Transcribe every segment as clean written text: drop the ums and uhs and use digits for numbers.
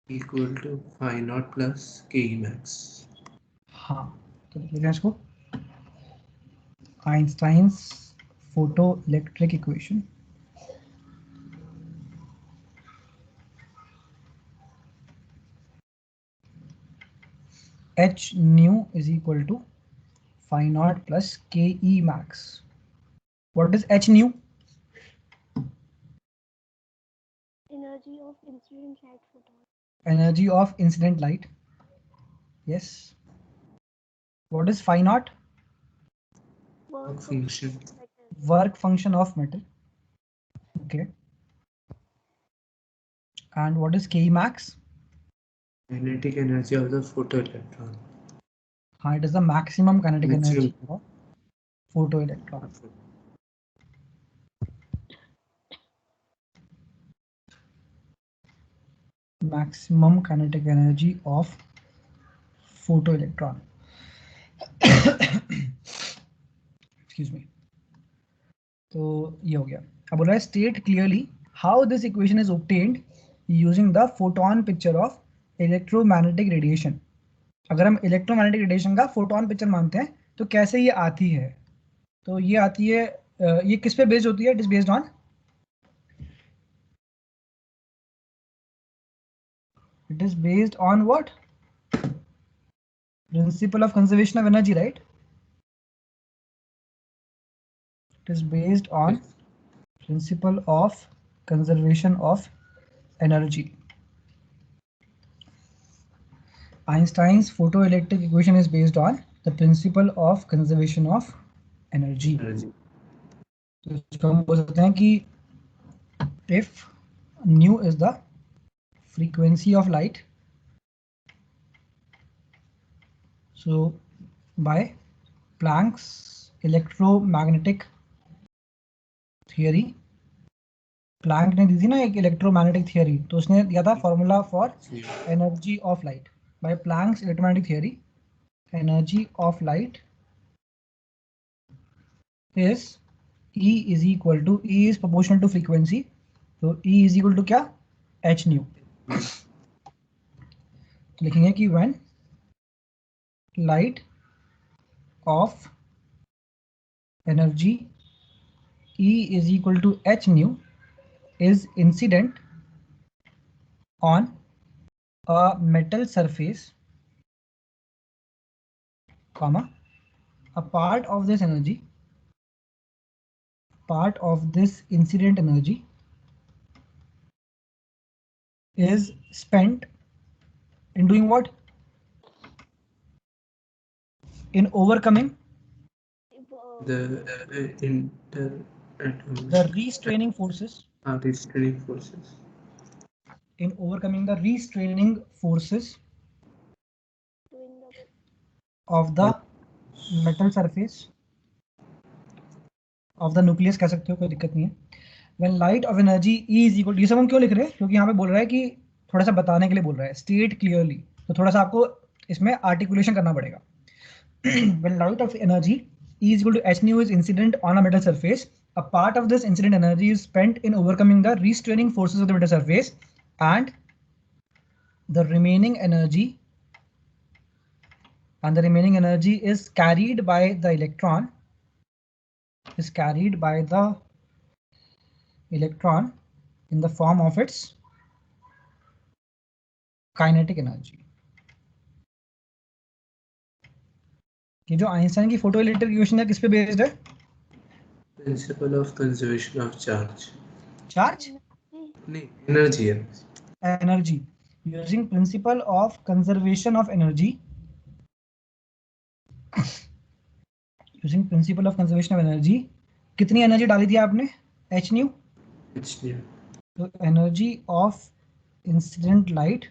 equal to phi naught plus Ke max. हाँ, तो लिख लेते हैं इसको, Einstein's photo electric equation. H nu is equal to phi naught plus Ke max. What is H nu? Energy of incident light photon. Energy of incident light. Yes. What is phi naught? Work Function. metal. Work function of metal. Okay. And what is Ke max? Kinetic energy of the photoelectron. It is the maximum kinetic energy Maximum. of photoelectron. Maximum kinetic energy of photoelectron. Excuse me. तो ये हो गया। अब बोल रहा है state clearly how this equation is obtained using the photon picture of electromagnetic radiation. अगर हम इलेक्ट्रोमैग्नेटिक रेडिएशन का फोटोन पिक्चर मानते हैं तो कैसे ये आती है? तो ये आती है, ये किस पे बेस्ड होती है? It is based on, it is based on what? Principle of conservation of energy, right? It is based on principle of conservation of energy. Einstein's photoelectric equation is based on the principle of conservation of energy. तो इसको हम बोल सकते हैं कि if nu is the frequency of light, so by Planck's electromagnetic theory, Planck ने दी थी ना एक इलेक्ट्रोमैग्नेटिक थियरी, तो उसने दिया था formula for energy of light. By Planck's electromagnetic theory, energy of light is E is equal to, E is proportional to frequency, तो E is equal to क्या? H nu। तो लिखेंगे कि when light of energy E is equal to H nu is incident on a metal surface, comma, a part of this energy, part of this incident energy is spent in doing what? In overcoming The restraining forces. restraining forces. In overcoming the restraining forces of the metal surface of the nucleus कह सकते हो, कोई दिक्कत नहीं है। When light of energy E is equal to, ये सब हम क्यों लिख रहे हैं? क्योंकि यहाँ पे बोल रहा है कि थोड़ा सा बताने के लिए बोल रहा है, स्टेट क्लियरली, तो थोड़ा सा आपको इसमें आर्टिकुलेशन करना पड़ेगा। When light of energy E is equal to H nu is incident on a metal surface, a part of this incident energy is spent in overcoming the restraining forces of the metal surface, and the remaining energy is carried by the electron, in the form of its kinetic energy। ये जो Einstein की photo electric equation है किस पे based है? Principle of conservation of charge. Charge नहीं, energy. Energy, using principle of conservation of energy, using principle of conservation of energy. कितनी energy डाली थी आपने? H nu. तो energy of incident light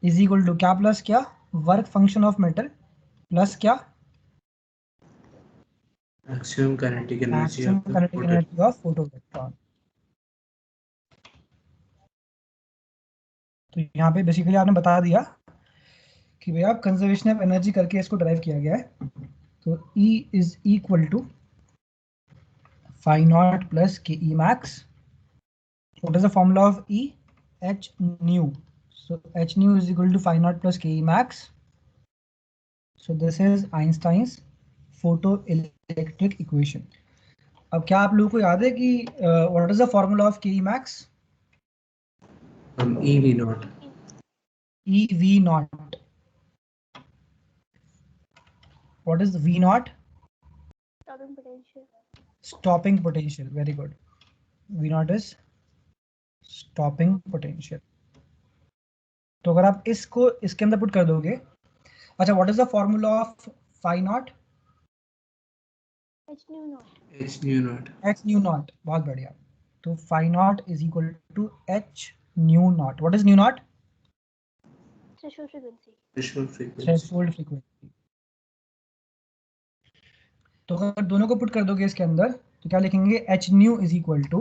is equal to क्या plus क्या? Work function of metal plus क्या? Maximum kinetic energy of photoelectron. तो यहाँ पे बेसिकली आपने बता दिया कि भैया कंजर्वेशन ऑफ एनर्जी करके इसको ड्राइव किया गया है। तो E is equal to phi naught plus Ke max. What is the formula of E? H nu So h nu is equal to phi naught plus ke max. So this is Einstein's photoelectric equation. अब क्या आप लोगों को याद है कि what is the formula of ke max? EV naught. EV naught. What is V naught? Stopping potential. Stopping potential. Very good. V naught is stopping potential. तो अगर आप इसको इसके अंदर पुट कर दोगे, अच्छा what is the formula of phi naught? H nu naught. H nu naught. H nu naught. बहुत बढ़िया. तो phi naught is equal to H nu naught. What is nu naught? Threshold frequency. Threshold frequency. Threshold frequency. तो अगर दोनों को put कर दोगे इसके अंदर तो क्या लिखेंगे? H nu is equal to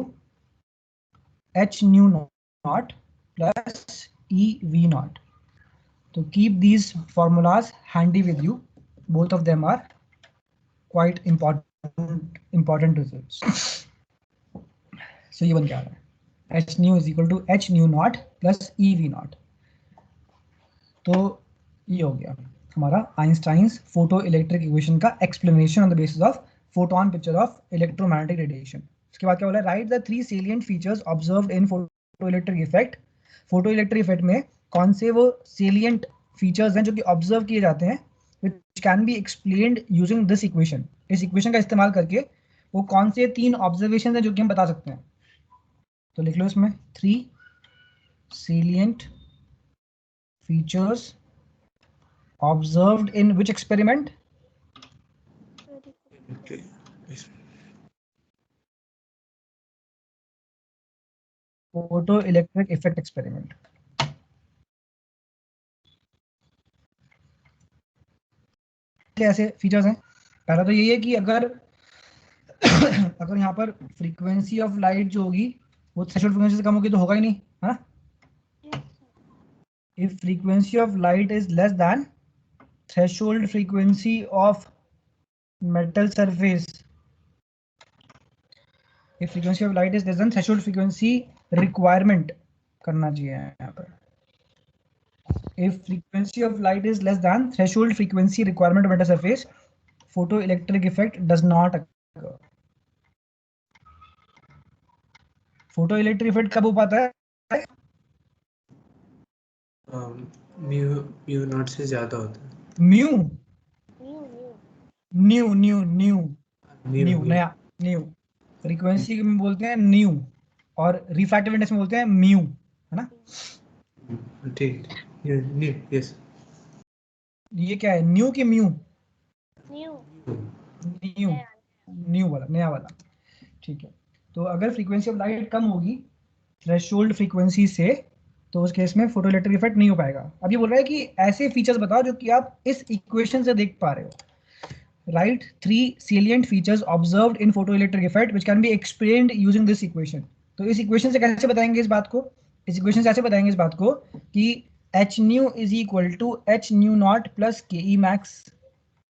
H nu not plus E V not. तो keep these formulas handy with you. Both of them are quite important results. So ये बन क्या रहा है? H nu is equal to H nu naught plus E V naught. तो ये हो गया हमारा आइंस्टाइन्स फोटो इलेक्ट्रिक इक्वेशन का explanation on the basis of photon picture of electromagnetic radiation. उसके बाद क्या बोला? Right the 3 salient features observed in photo electric effect. Photo electric effect में कौन से वो सेलिएंट फीचर्स हैं जो कि ऑब्जर्व किए जाते हैं which can be explained using this equation. इस इक्वेशन का इस्तेमाल करके वो कौन से 3 ऑब्जर्वेशन हैं जो कि हम बता सकते हैं. तो लिख लो इसमें 3 salient features observed in which experiment? Okay. Photoelectric effect experiment. ऐसे फीचर्स हैं. पहला तो यही है कि अगर अगर यहाँ पर फ्रीक्वेंसी ऑफ लाइट जो होगी वो थ्रेशोल्ड फ्रीक्वेंसी से कम होगी तो होगा ही नहीं, है ना? If frequency of light is less than threshold frequency of metal surface, if frequency of light is less than threshold frequency requirement करना चाहिए यहाँ पर. If frequency of light is less than threshold frequency requirement of metal surface, photoelectric effect does not occur. Photoelectric effect कब हो पाता है? Mu naught से ज्यादा होता है. Mu New. न्यू नया न्यू. फ्रीक्वेंसी में बोलते हैं न्यू और रिफ्रैक्टिव इंडेक्स में बोलते हैं म्यू, है ना? ठीक. न्यू. यस. ये क्या है? न्यू की म्यू? New. न्यू. न्यू वाला, नया वाला. ठीक है. तो अगर फ्रीक्वेंसी ऑफ लाइट कम होगी थ्रेशोल्ड फ्रीक्वेंसी से तो उस केस में फोटोइलेक्ट्रिक इफेक्ट नहीं हो पाएगा. अब ये बोल रहा है कि ऐसे फीचर्स बताओ जो कि आप इस इक्वेशन से देख पा रहे हो. Right 3 salient features observed in photoelectric effect which can be explained using this equation. तो इस इक्वेशन से कैसे बताएंगे इस बात को? इस इक्वेशन से ऐसे बताएंगे इस बात को कि h nu is equal to h nu naught plus ke max.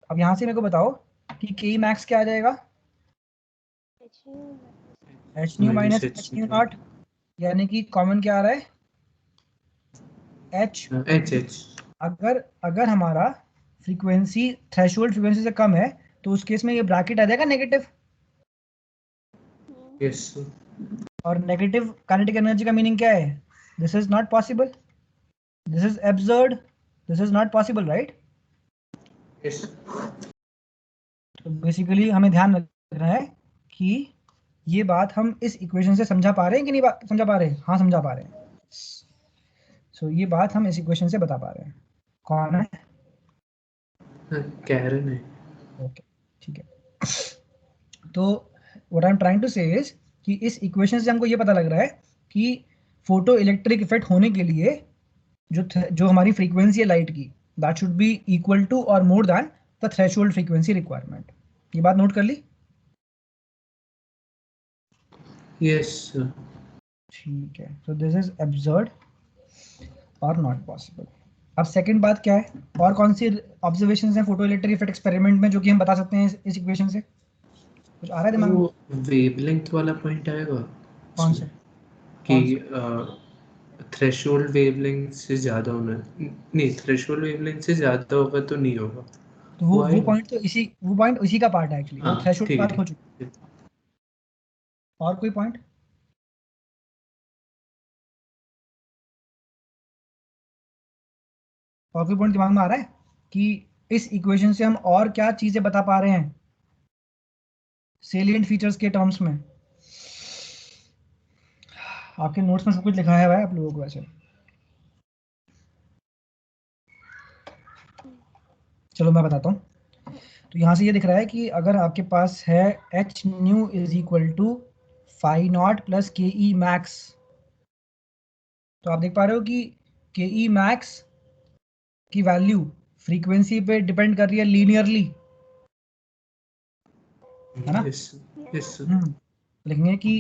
अब यहाँ से मेरे को बताओ कि ke max क्या आ जाएगा? h nu minus h nu naught, यानी कि कॉमन क्या आ रहा है? h. अगर हमारा फ्रीक्वेंसी थ्रेशोल्ड फ्रीक्वेंसी से कम है तो उस केस में ये ब्रैकेट आ जाएगा नेगेटिव. यस. और नेगेटिव काइनेटिक एनर्जी का मीनिंग क्या है? This is not possible, this is absurd, this is not possible, right? Yes. तो बेसिकली हमें ध्यान रखना है कि ये बात हम इस इक्वेशन से समझा पा रहे हैं कि नहीं समझा पा रहे हैं? हाँ समझा पा रहे हैं. सो ये बात हम इस इक्वेशन से बता पा रहे हैं. कौन है? कैरन है. ओके ठीक है. तो what I am trying to say is कि इस इक्वेशन से हमको ये पता लग रहा है कि फोटो इलेक्ट्रिक इफेक्ट होने के लिए जो हमारी फ्रीक्वेंसी है लाइट की that should be equal to और more than the threshold frequency requirement. ये बात नोट कर ली? यस. ठीक है. सो दिस इज एब्सर्ड और नॉट पॉसिबल. अब सेकंड बात क्या है? और कौन सी ऑब्जर्वेशंस हैं फोटो इलेक्ट्रिक इफेक्ट एक्सपेरिमेंट में जो कि हम बता सकते हैं इस इक्वेशन से? कुछ आ रहा है दिमाग में? वो वेवलेंथ वाला पॉइंट आएगा. कौन से? कि थ्रेशोल्ड वेवलेंथ से ज़्यादा होना नहीं, थ्रेशोल्ड वेवलेंथ से ज़्यादा होगा तो नहीं होगा। तो वो Why? पॉइंट तो वो पॉइंट इसी का पार्ट है एक्चुअली, वो हाँ थ्रेशोल्ड की ठीक है बात हो चुकी है। और कोई पॉइंट? और कोई पॉइंट दिमाग में आ रहा है कि इस इक्वेशन से हम और क्या चीजें बता पा रहे हैं सेलिएंट फीचर्स के टर्म्स में? आपके नोट्स में सब कुछ लिखा है भाई आप लोगों को वैसे। चलो मैं बताता हूँ। तो यहाँ से ये दिख रहा है कि अगर आपके पास है H nu is equal to phi naught plus K E max, तो आप देख पा रहे हो कि के ई मैक्स की वैल्यू फ्रीक्वेंसी पे डिपेंड कर रही है लीनियरली, है ना? यस यस लिखेंगे कि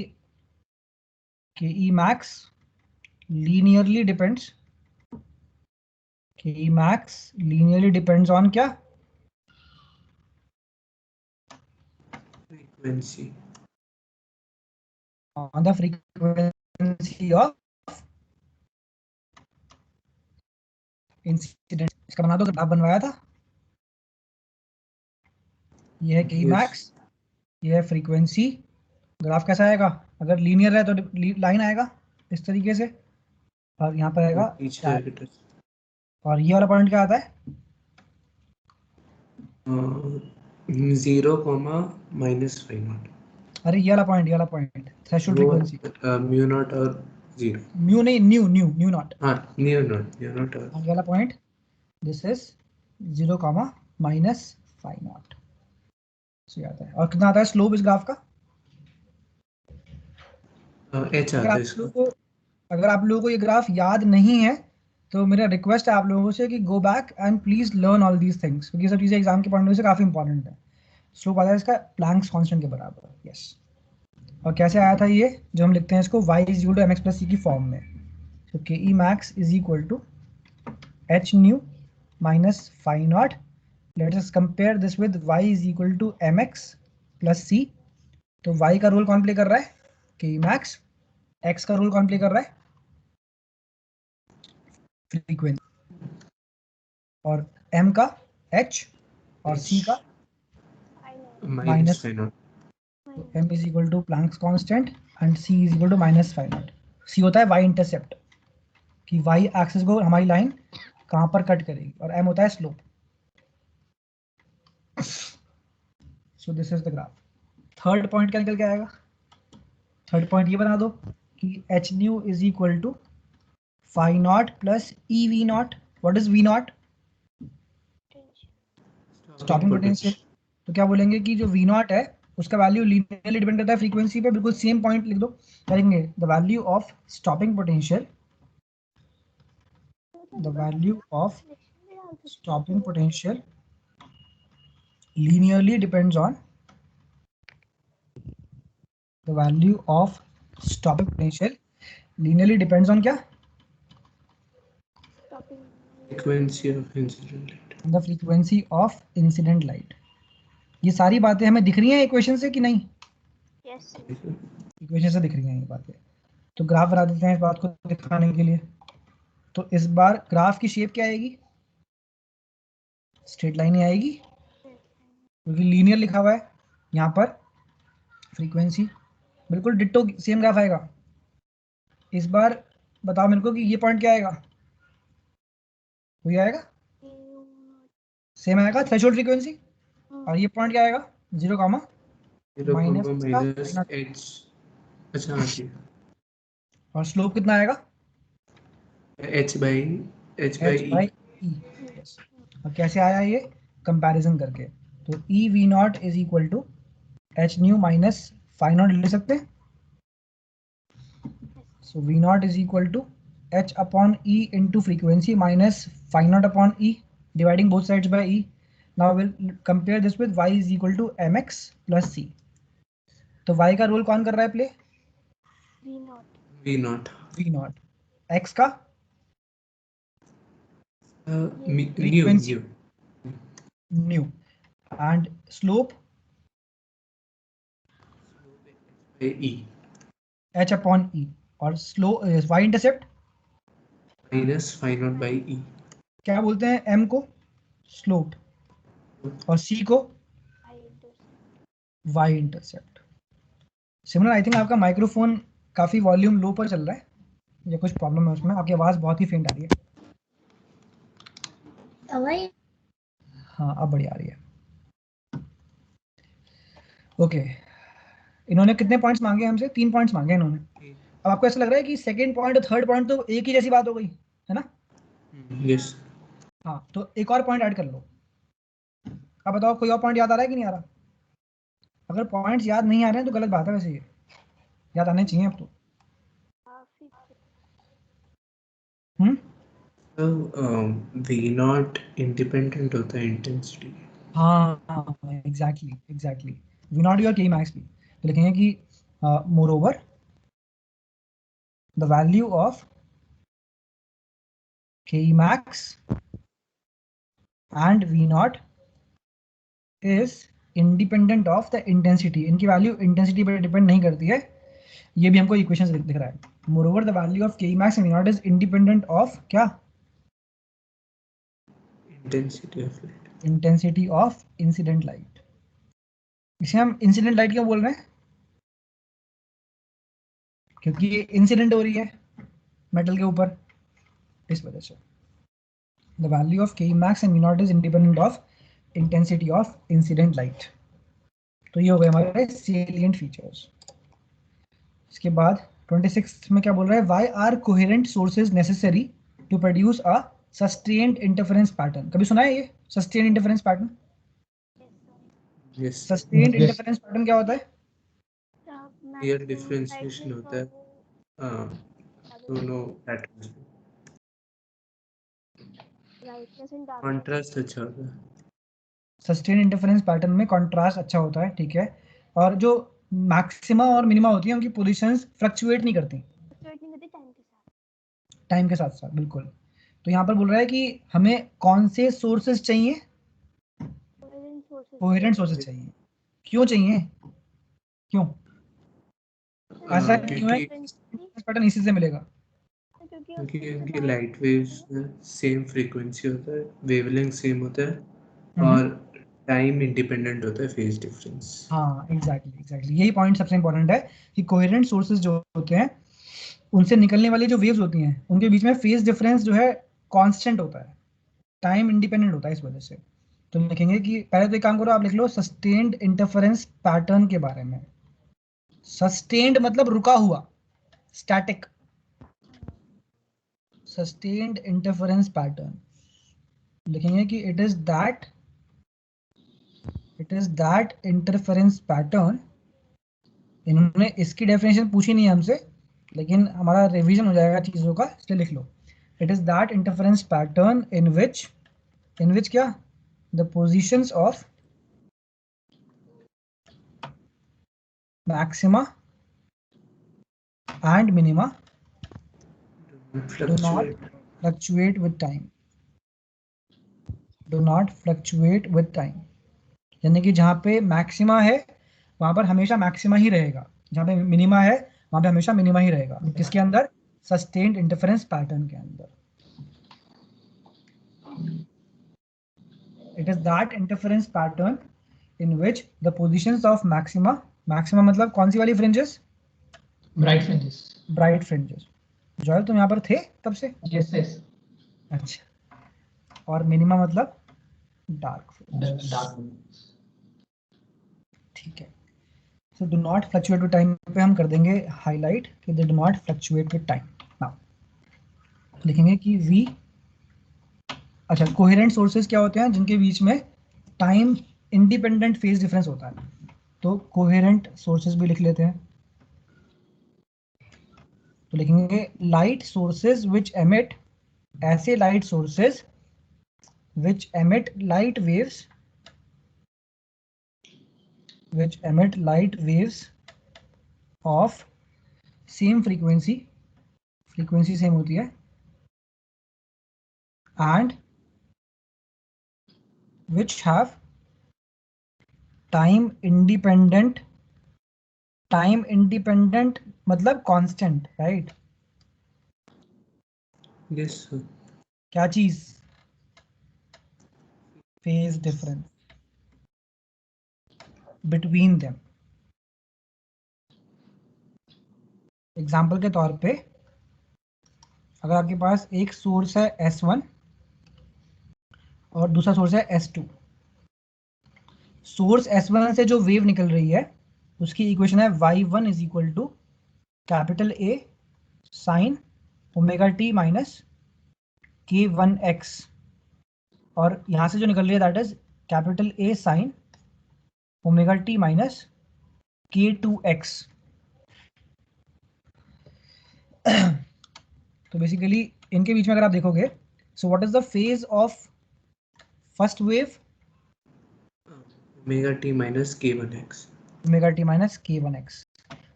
के ई मैक्स लीनियरली डिपेंड्स, के E max linearly depends on क्या? Frequency on the frequency of incident. इसका बना दो, ग्राफ बनवाया था, ये है के मैक्स, ये है फ्रीक्वेंसी। ग्राफ कैसा आएगा? अगर लीनियर है तो लाइन आएगा इस तरीके से, और यहाँ पर आएगा पीछे डार्क। आएगा। और ये वाला पॉइंट क्या आता है? 0, अरे ये वाला पॉइंट थ्रेशोल्ड वो फ्रीक्वेंसी। म्यू नॉट और 0। म्यू नहीं, न्यू नॉट। हाँ न्यू नॉट और ये वाला point, this is 0, phi naught से आता है। और कितना आता है स्लोप इस ग्राफ का? एच अगर आता है आप इसका। लोगों को अगर आप लोगों को ये ग्राफ याद नहीं है तो मेरा रिक्वेस्ट है आप लोगों से कि go back and please learn all these things, क्योंकि ये सब चीज़ें एग्जाम के पॉइंट ऑफ व्यू से काफ़ी इंपॉर्टेंट है। स्लोप आता है इसका प्लैंक्स कांस्टेंट के बराबर, यस। और कैसे आया था ये? जो हम लिखते हैं इसको y is equal to m x plus c की फॉर्म में। तो K E max is equal to H nu minus phi not. Let us compare this with y is equal to m x plus c. तो y का role कौन play कर रहा है? के ई मैक्स। x का रोल कौन play कर रहा है? फ्रीक्वेंसी। और m का h और c का माइनस माइनस। Phi naught. तो m is equal to Planck's constant and c is equal to minus phi naught. c होता है y इंटरसेप्ट, कि y एक्सिस को हमारी लाइन कहाँ पर कट करेगी, और m होता है slope. So this is the graph. Third point क्या निकल के आएगा? थर्ड पॉइंट ये बना दो कि H nu is equal to phi naught plus E V naught. What is V naught? Stopping potential. तो क्या बोलेंगे कि जो वी नॉट है उसका वैल्यू लीनियरली डिपेंड करता है फ्रीक्वेंसी पे। बिल्कुल सेम पॉइंट लिख दो, करेंगे the value of stopping potential, the value of stopping potential linearly depends on the value of stopping potential linearly depends on क्या? Frequency of incident light. the frequency of incident light। ये सारी बातें हमें दिख रही हैं इक्वेशन से कि नहीं? Yes. इक्वेशन से दिख रही हैं ये बातें। तो ग्राफ बना देते हैं इस बात को दिखाने के लिए। तो इस बार ग्राफ की शेप क्या आएगी? स्ट्रेट लाइन ही आएगी, क्योंकि लीनियर लिखा हुआ है यहाँ पर। फ्रीक्वेंसी बिल्कुल डिट्टो सेम ग्राफ आएगा। इस बार बताओ मेरे को कि ये पॉइंट क्या आएगा? वही आएगा, सेम आएगा थ्रेशोल्ड फ्रीक्वेंसी। और ये पॉइंट क्या आएगा? 0, माइनस एच। अच्छा हाँ जी। और स्लोप कितना आएगा? H by by e. और कैसे आया ये? कंपैरिजन करके। तो e V not is equal to H nu minus phi not ले सकते हैं। So V not is equal to h upon e into frequency minus phi not upon e, dividing both sides by e. Now will compare this with y is equal to m x plus c. तो y का role कौन कर रहा है play? V not. V not. x का nu frequency nu. And slope e h upon e. और slope y intercept minus phi not by e. क्या बोलते हैं m को? स्लोप, और c को I intercept. y intercept. Simran I think आपका microphone काफी वॉल्यूम लो पर चल रहा है, या कुछ प्रॉब्लम है उसमें? आपकी आवाज बहुत ही फेंट आ रही है। हाँ अब बढ़िया आ रही है। ओके, इन्होंने कितने पॉइंट्स मांगे हमसे? 3 पॉइंट्स मांगे इन्होंने। अब आपको ऐसा लग रहा है कि सेकंड पॉइंट और थर्ड पॉइंट तो एक ही जैसी बात हो गई है ना? यस। हाँ, तो एक और पॉइंट ऐड कर लो। अब बताओ कोई और पॉइंट याद आ रहा है कि नहीं आ रहा? अगर पॉइंट्स याद नहीं आ रहे हैं तो गलत बात है, वैसे ये याद आने चाहिए अब तो। तो वी नॉट इंडिपेंडेंट होता है इंटेंसिटी। हाँ exactly exactly, V not your K max भी तो लिखेंगे कि more over the value of K max and V not is independent of the intensity. इनकी वैल्यू इंटेंसिटी पर डिपेंड नहीं करती है, ये भी हमको इक्वेशन दिख रहा है। More over the value of K max and V not is independent of क्या? Intensity of light. Intensity of incident light. इसे हम इंसिडेंट लाइट क्यों बोल रहे हैं? क्योंकि ये इंसिडेंट हो रही है मेटल के ऊपर, इस वजह से। The value of K max and V not is independent of intensity of incident light. तो ये हो गए हमारे सेलिएंट फीचर्स। इसके बाद 26 में क्या बोल रहा है? Why are coherent sources necessary to produce a sustained interference pattern. कभी सुना है ये sustained interference pattern? Yes. Sustained interference pattern क्या होता है? ये डिफरेंशिएशन होता है दोनों पैटर्न्स में। कॉन्ट्रास्ट अच्छा होता है। सस्टेन्ड इंटरफेरेंस पैटर्न में कॉन्ट्रास्ट अच्छा होता है, ठीक है। और जो मैक्सिमा और मिनिमा होती है उनकी पोजीशंस फ्लक्चुएट नहीं करती टाइम के साथ साथ, बिल्कुल। तो यहाँ पर बोल रहा है कि हमें कौन से सोर्सेज चाहिए? कोहेरेंट सोर्सेज चाहिए। क्यों चाहिए? क्यों ऐसा क्यों है? पैटर्न इसी से मिलेगा क्योंकि उनकी लाइट वेव्स सेम फ्रीक्वेंसी होता है, वेवलेंथ सेम होता है और टाइम इंडिपेंडेंट होता है फेज डिफरेंस। हाँ एग्जैक्टली यही पॉइंट सबसे इंपॉर्टेंट है कि कोहेरेंट सोर्सेज जो होते हैं उनसे निकलने वाली जो वेव्स होती हैं उनके बीच में फेज डिफरेंस जो है कांस्टेंट होता है, टाइम इंडिपेंडेंट होता है, इस वजह से। तो लिखेंगे कि पहले तो एक काम करो, आप लिख लो सस्टेन्ड इंटरफेरेंस पैटर्न के बारे में। सस्टेन्ड मतलब रुका हुआ, स्टैटिक। सस्टेन्ड इंटरफेरेंस पैटर्न लिखेंगे कि it is that interference pattern. इन्होंने इसकी डेफिनेशन पूछी नहीं है हमसे, लेकिन हमारा रिवीजन हो जाएगा चीजों का, इसलिए लिख लो। It is that interference pattern in which क्या? The positions of maxima and minima do not fluctuate with time. Do not fluctuate with time. यानी कि जहाँ पे मैक्सिमा है वहां पर हमेशा मैक्सिमा ही रहेगा, जहाँ पे मिनिमा है वहां पे हमेशा मिनिमा ही रहेगा। किसके अंदर? सस्टेन्ड इंटरफेरेंस पैटर्न के अंदर। It is that interference pattern in which the positions of maxima मतलब कौन सी वाली फ्रिंजेस? Bright fringes. जॉयल तुम यहाँ पर थे तब से? यस। अच्छा, और मिनिमा मतलब डार्क फ्रिंजेस, ठीक है। So do not fluctuate with time पे हम कर देंगे हाईलाइट कि they do not fluctuate with time. Now लिखेंगे कि वी, अच्छा, कोहेरेंट सोर्सेज क्या होते हैं? जिनके बीच में टाइम इंडिपेंडेंट फेज डिफरेंस होता है। तो कोहेरेंट सोर्सेज भी लिख लेते हैं। तो लिखेंगे लाइट सोर्सेज विच एमिट, ऐसे light sources which emit light waves, which emit light waves of same frequency same होती है, and which have time independent मतलब constant, right? Yes, sir. क्या चीज? Phase difference between them. Example के तौर पे अगर आपके पास एक सोर्स है S1 और दूसरा सोर्स है S2, सोर्स S1 से जो वेव निकल रही है उसकी इक्वेशन है y1 is equal to capital A sine omega T minus k1x, और यहां से जो निकल रही है that is capital A sine omega T minus k2x। तो बेसिकली इनके बीच में अगर आप देखोगे, so what is the phase of first wave? Omega t minus k1x. Omega t minus k1x.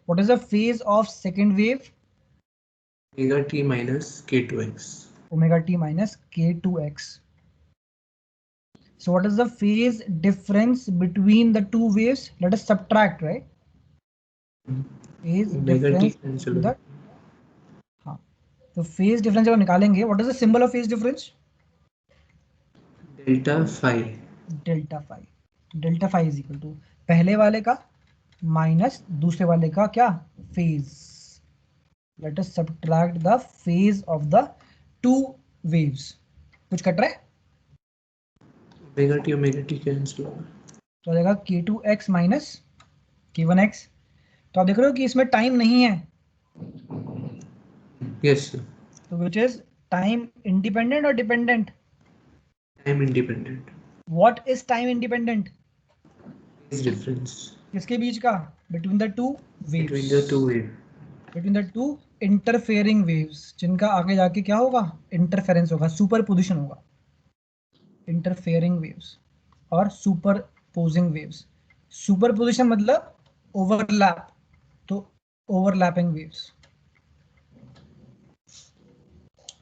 What is the phase of second wave? Omega t minus k2x. Omega t minus k2x. So what is the phase difference between the two waves? Let us subtract, right? Phase Omega t difference cancel between हो the, हाँ, तो phase difference जब हम निकालेंगे, what is the symbol of phase difference? delta phi. Delta phi. Delta phi is equal to पहले वाले का minus दूसरे वाले का क्या? Phase. Let us subtract the phase of the two waves. कुछ कट रहा है? Omega t cancel होगा. तो आ जाएगा k2x माइनस k1x। तो आप देख रहे हो कि इसमें टाइम नहीं है, Yes, sir. तो विच इज टाइम इंडिपेंडेंट और dependent? Time independent. What is time independent? Phase difference किसके बीच का? Between the two between waves, the two wave. Between the two interfering waves, जिनका आगे जाके क्या होगा? इंटरफेरेंस होगा, सुपरपोजिशन होगा। इंटरफेयरिंग वेव्स और सुपरपोजिंग वेव्स। सुपरपोजिशन मतलब ओवरलैप, तो ओवरलैपिंग वेव्स।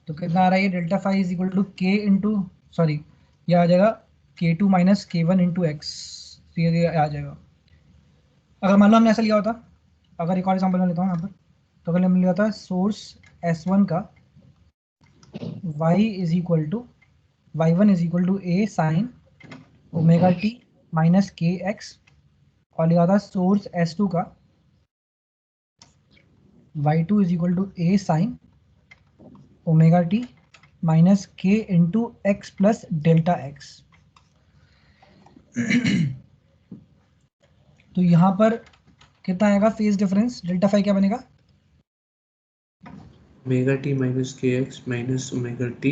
तो कितना आ रहा है ये? Delta phi is equal to K into, sorry ये आ जाएगा k2 minus k1 into x, ये आ जाएगा। अगर मान लो हमने ऐसा लिया होता, अगर एक और एग्जाम्पल मैं लेता हूँ यहाँ पर, तो अगर हमने लिया होता सोर्स S1 का y is equal to y1 is equal to a sine omega T minus k x, और लिया था सोर्स S2 का y2 is equal to a sine omega T minus k into x plus delta x. तो यहां पर कितना आएगा phase difference? Delta phi क्या बनेगा? Omega t minus kx minus omega t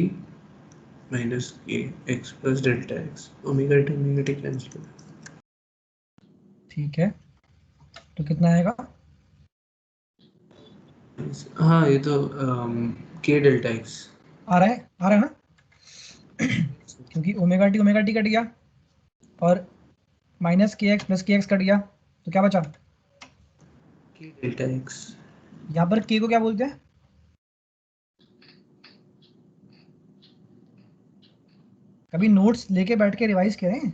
minus kx plus delta x. Omega t cancel होगा. ठीक है, तो कितना आएगा? हाँ ये तो k delta x. आ रहा है ना? क्योंकि ओमेगा टी कट गया और माइनस के एक्स प्लस के एक्स कट गया, तो क्या बचा? k delta x. यहाँ पर के को क्या बोलते हैं? कभी नोट्स लेके बैठ के रिवाइज करें।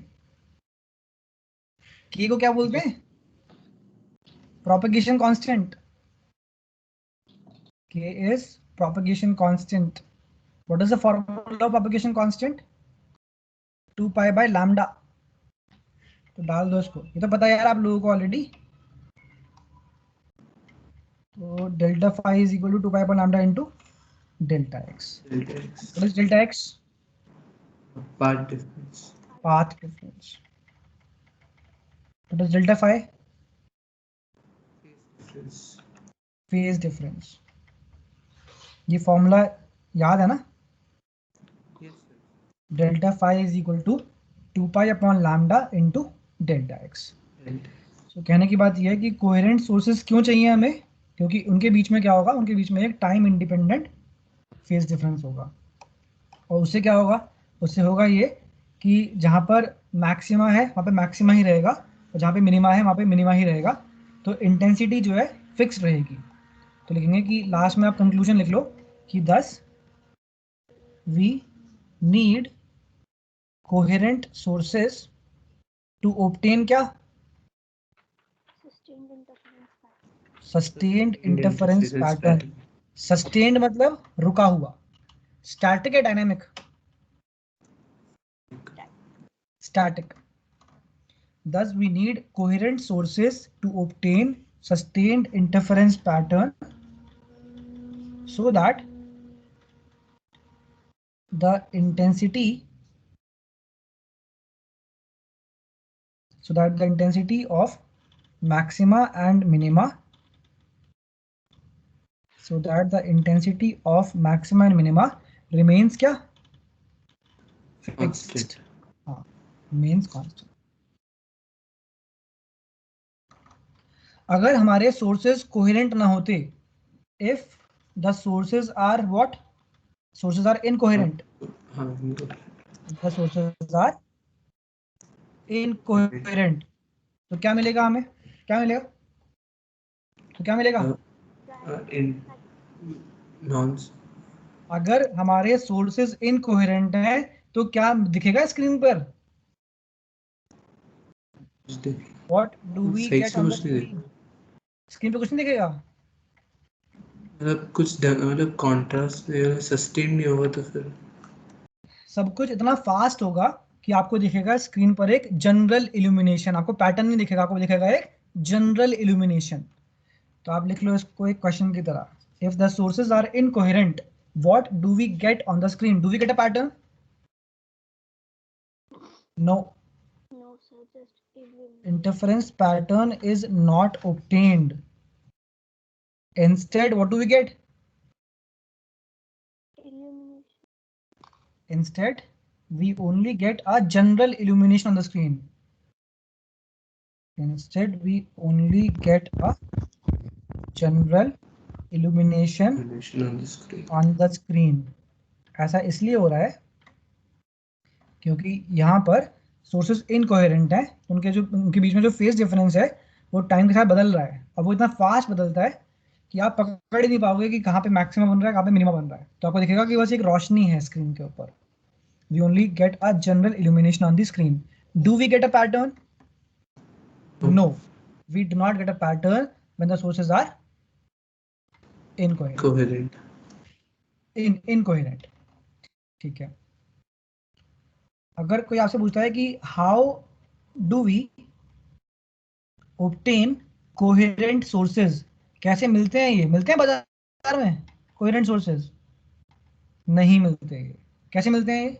के को क्या बोलते हैं? Propagation constant. K is propagation constant. What is the formula of propagation constant? 2 pi by lambda. तो डाल दो इसको, ये तो पता है यार आप लोगों को ऑलरेडी। तो delta phi is equal to 2 pi by lambda into delta x. Delta x. What is delta x? Path difference. Path difference. What is delta phi? Difference. Phase difference. ये फॉर्मूला याद है ना? Yes, sir. Delta phi is equal to 2 pi upon lambda into delta x. Delta. तो कहने की बात यह है कि कोहेरेंट सोर्सेज क्यों चाहिए हमें? क्योंकि उनके बीच में क्या होगा? उनके बीच में एक टाइम इंडिपेंडेंट फेज डिफरेंस होगा, और उससे क्या होगा? उससे होगा ये कि जहाँ पर मैक्सिमा है वहाँ पे मैक्सिमा ही रहेगा, और जहाँ पे मिनिमा है वहाँ पे मिनिमा ही रहेगा, तो इंटेंसिटी जो है फिक्स रहेगी। तो लिखेंगे कि लास्ट में आप कंक्लूजन लिख लो कि thus we need coherent sources to obtain क्या? Sustained interference pattern. Sustained interference pattern. Sustained मतलब रुका हुआ, स्टैटिक या dynamic? Static. Thus we need coherent sources to obtain sustained interference pattern so that the intensity of maxima and minima remains क्या? Constant. हाँ, remains constant. अगर हमारे sources coherent ना होते, if the sources are what? Sources are incoherent. हाँ, The sources are incoherent. तो क्या मिलेगा हमें? क्या मिलेगा? तो क्या मिलेगा? अगर हमारे सोर्सेज इनकोहेरेंट हैं तो क्या दिखेगा स्क्रीन पर? What do we get on the screen? Screen पे कुछ नहीं दिखेगा. मतलब कुछ मतलब कॉन्ट्रास्ट सस्टेन नहीं होगा तो फिर सब कुछ इतना फास्ट होगा कि आपको दिखेगा स्क्रीन पर एक जनरल इल्यूमिनेशन. आपको पैटर्न नहीं दिखेगा, आपको दिखेगा एक जनरल इल्यूमिनेशन. तो आप लिख लो इसको एक क्वेश्चन की तरह. If the sources are incoherent, what do we get on the screen? Do we get a pattern? No. No, sir. Just illumination. Interference pattern is not obtained. Instead, what do we get? Illumination. Instead, we only get a general illumination on the screen. Instead, we only get a general illumination on the screen. ऐसा इसलिए हो रहा है क्योंकि यहाँ पर sources incoherent हैं. उनके बीच में जो फेज डिफरेंस है वो टाइम के साथ बदल रहा है. अब वो इतना फास्ट बदलता है कि आप पकड़ ही नहीं पाओगे कि कहाँ पे मैक्सिमम बन रहा है, कहाँ पे मिनिमम बन रहा है. तो आपको दिखेगा कि बस एक रोशनी है स्क्रीन के ऊपर. We only get a general illumination on the screen. Do we get a pattern? No, we do not get a pattern when the sources are incoherent. Incoherent. ठीक है. अगर कोई आपसे पूछता है कि how do we obtain coherent sources, कैसे मिलते हैं ये? मिलते हैं बाजार में coherent sources? नहीं मिलते. कैसे मिलते हैं ये?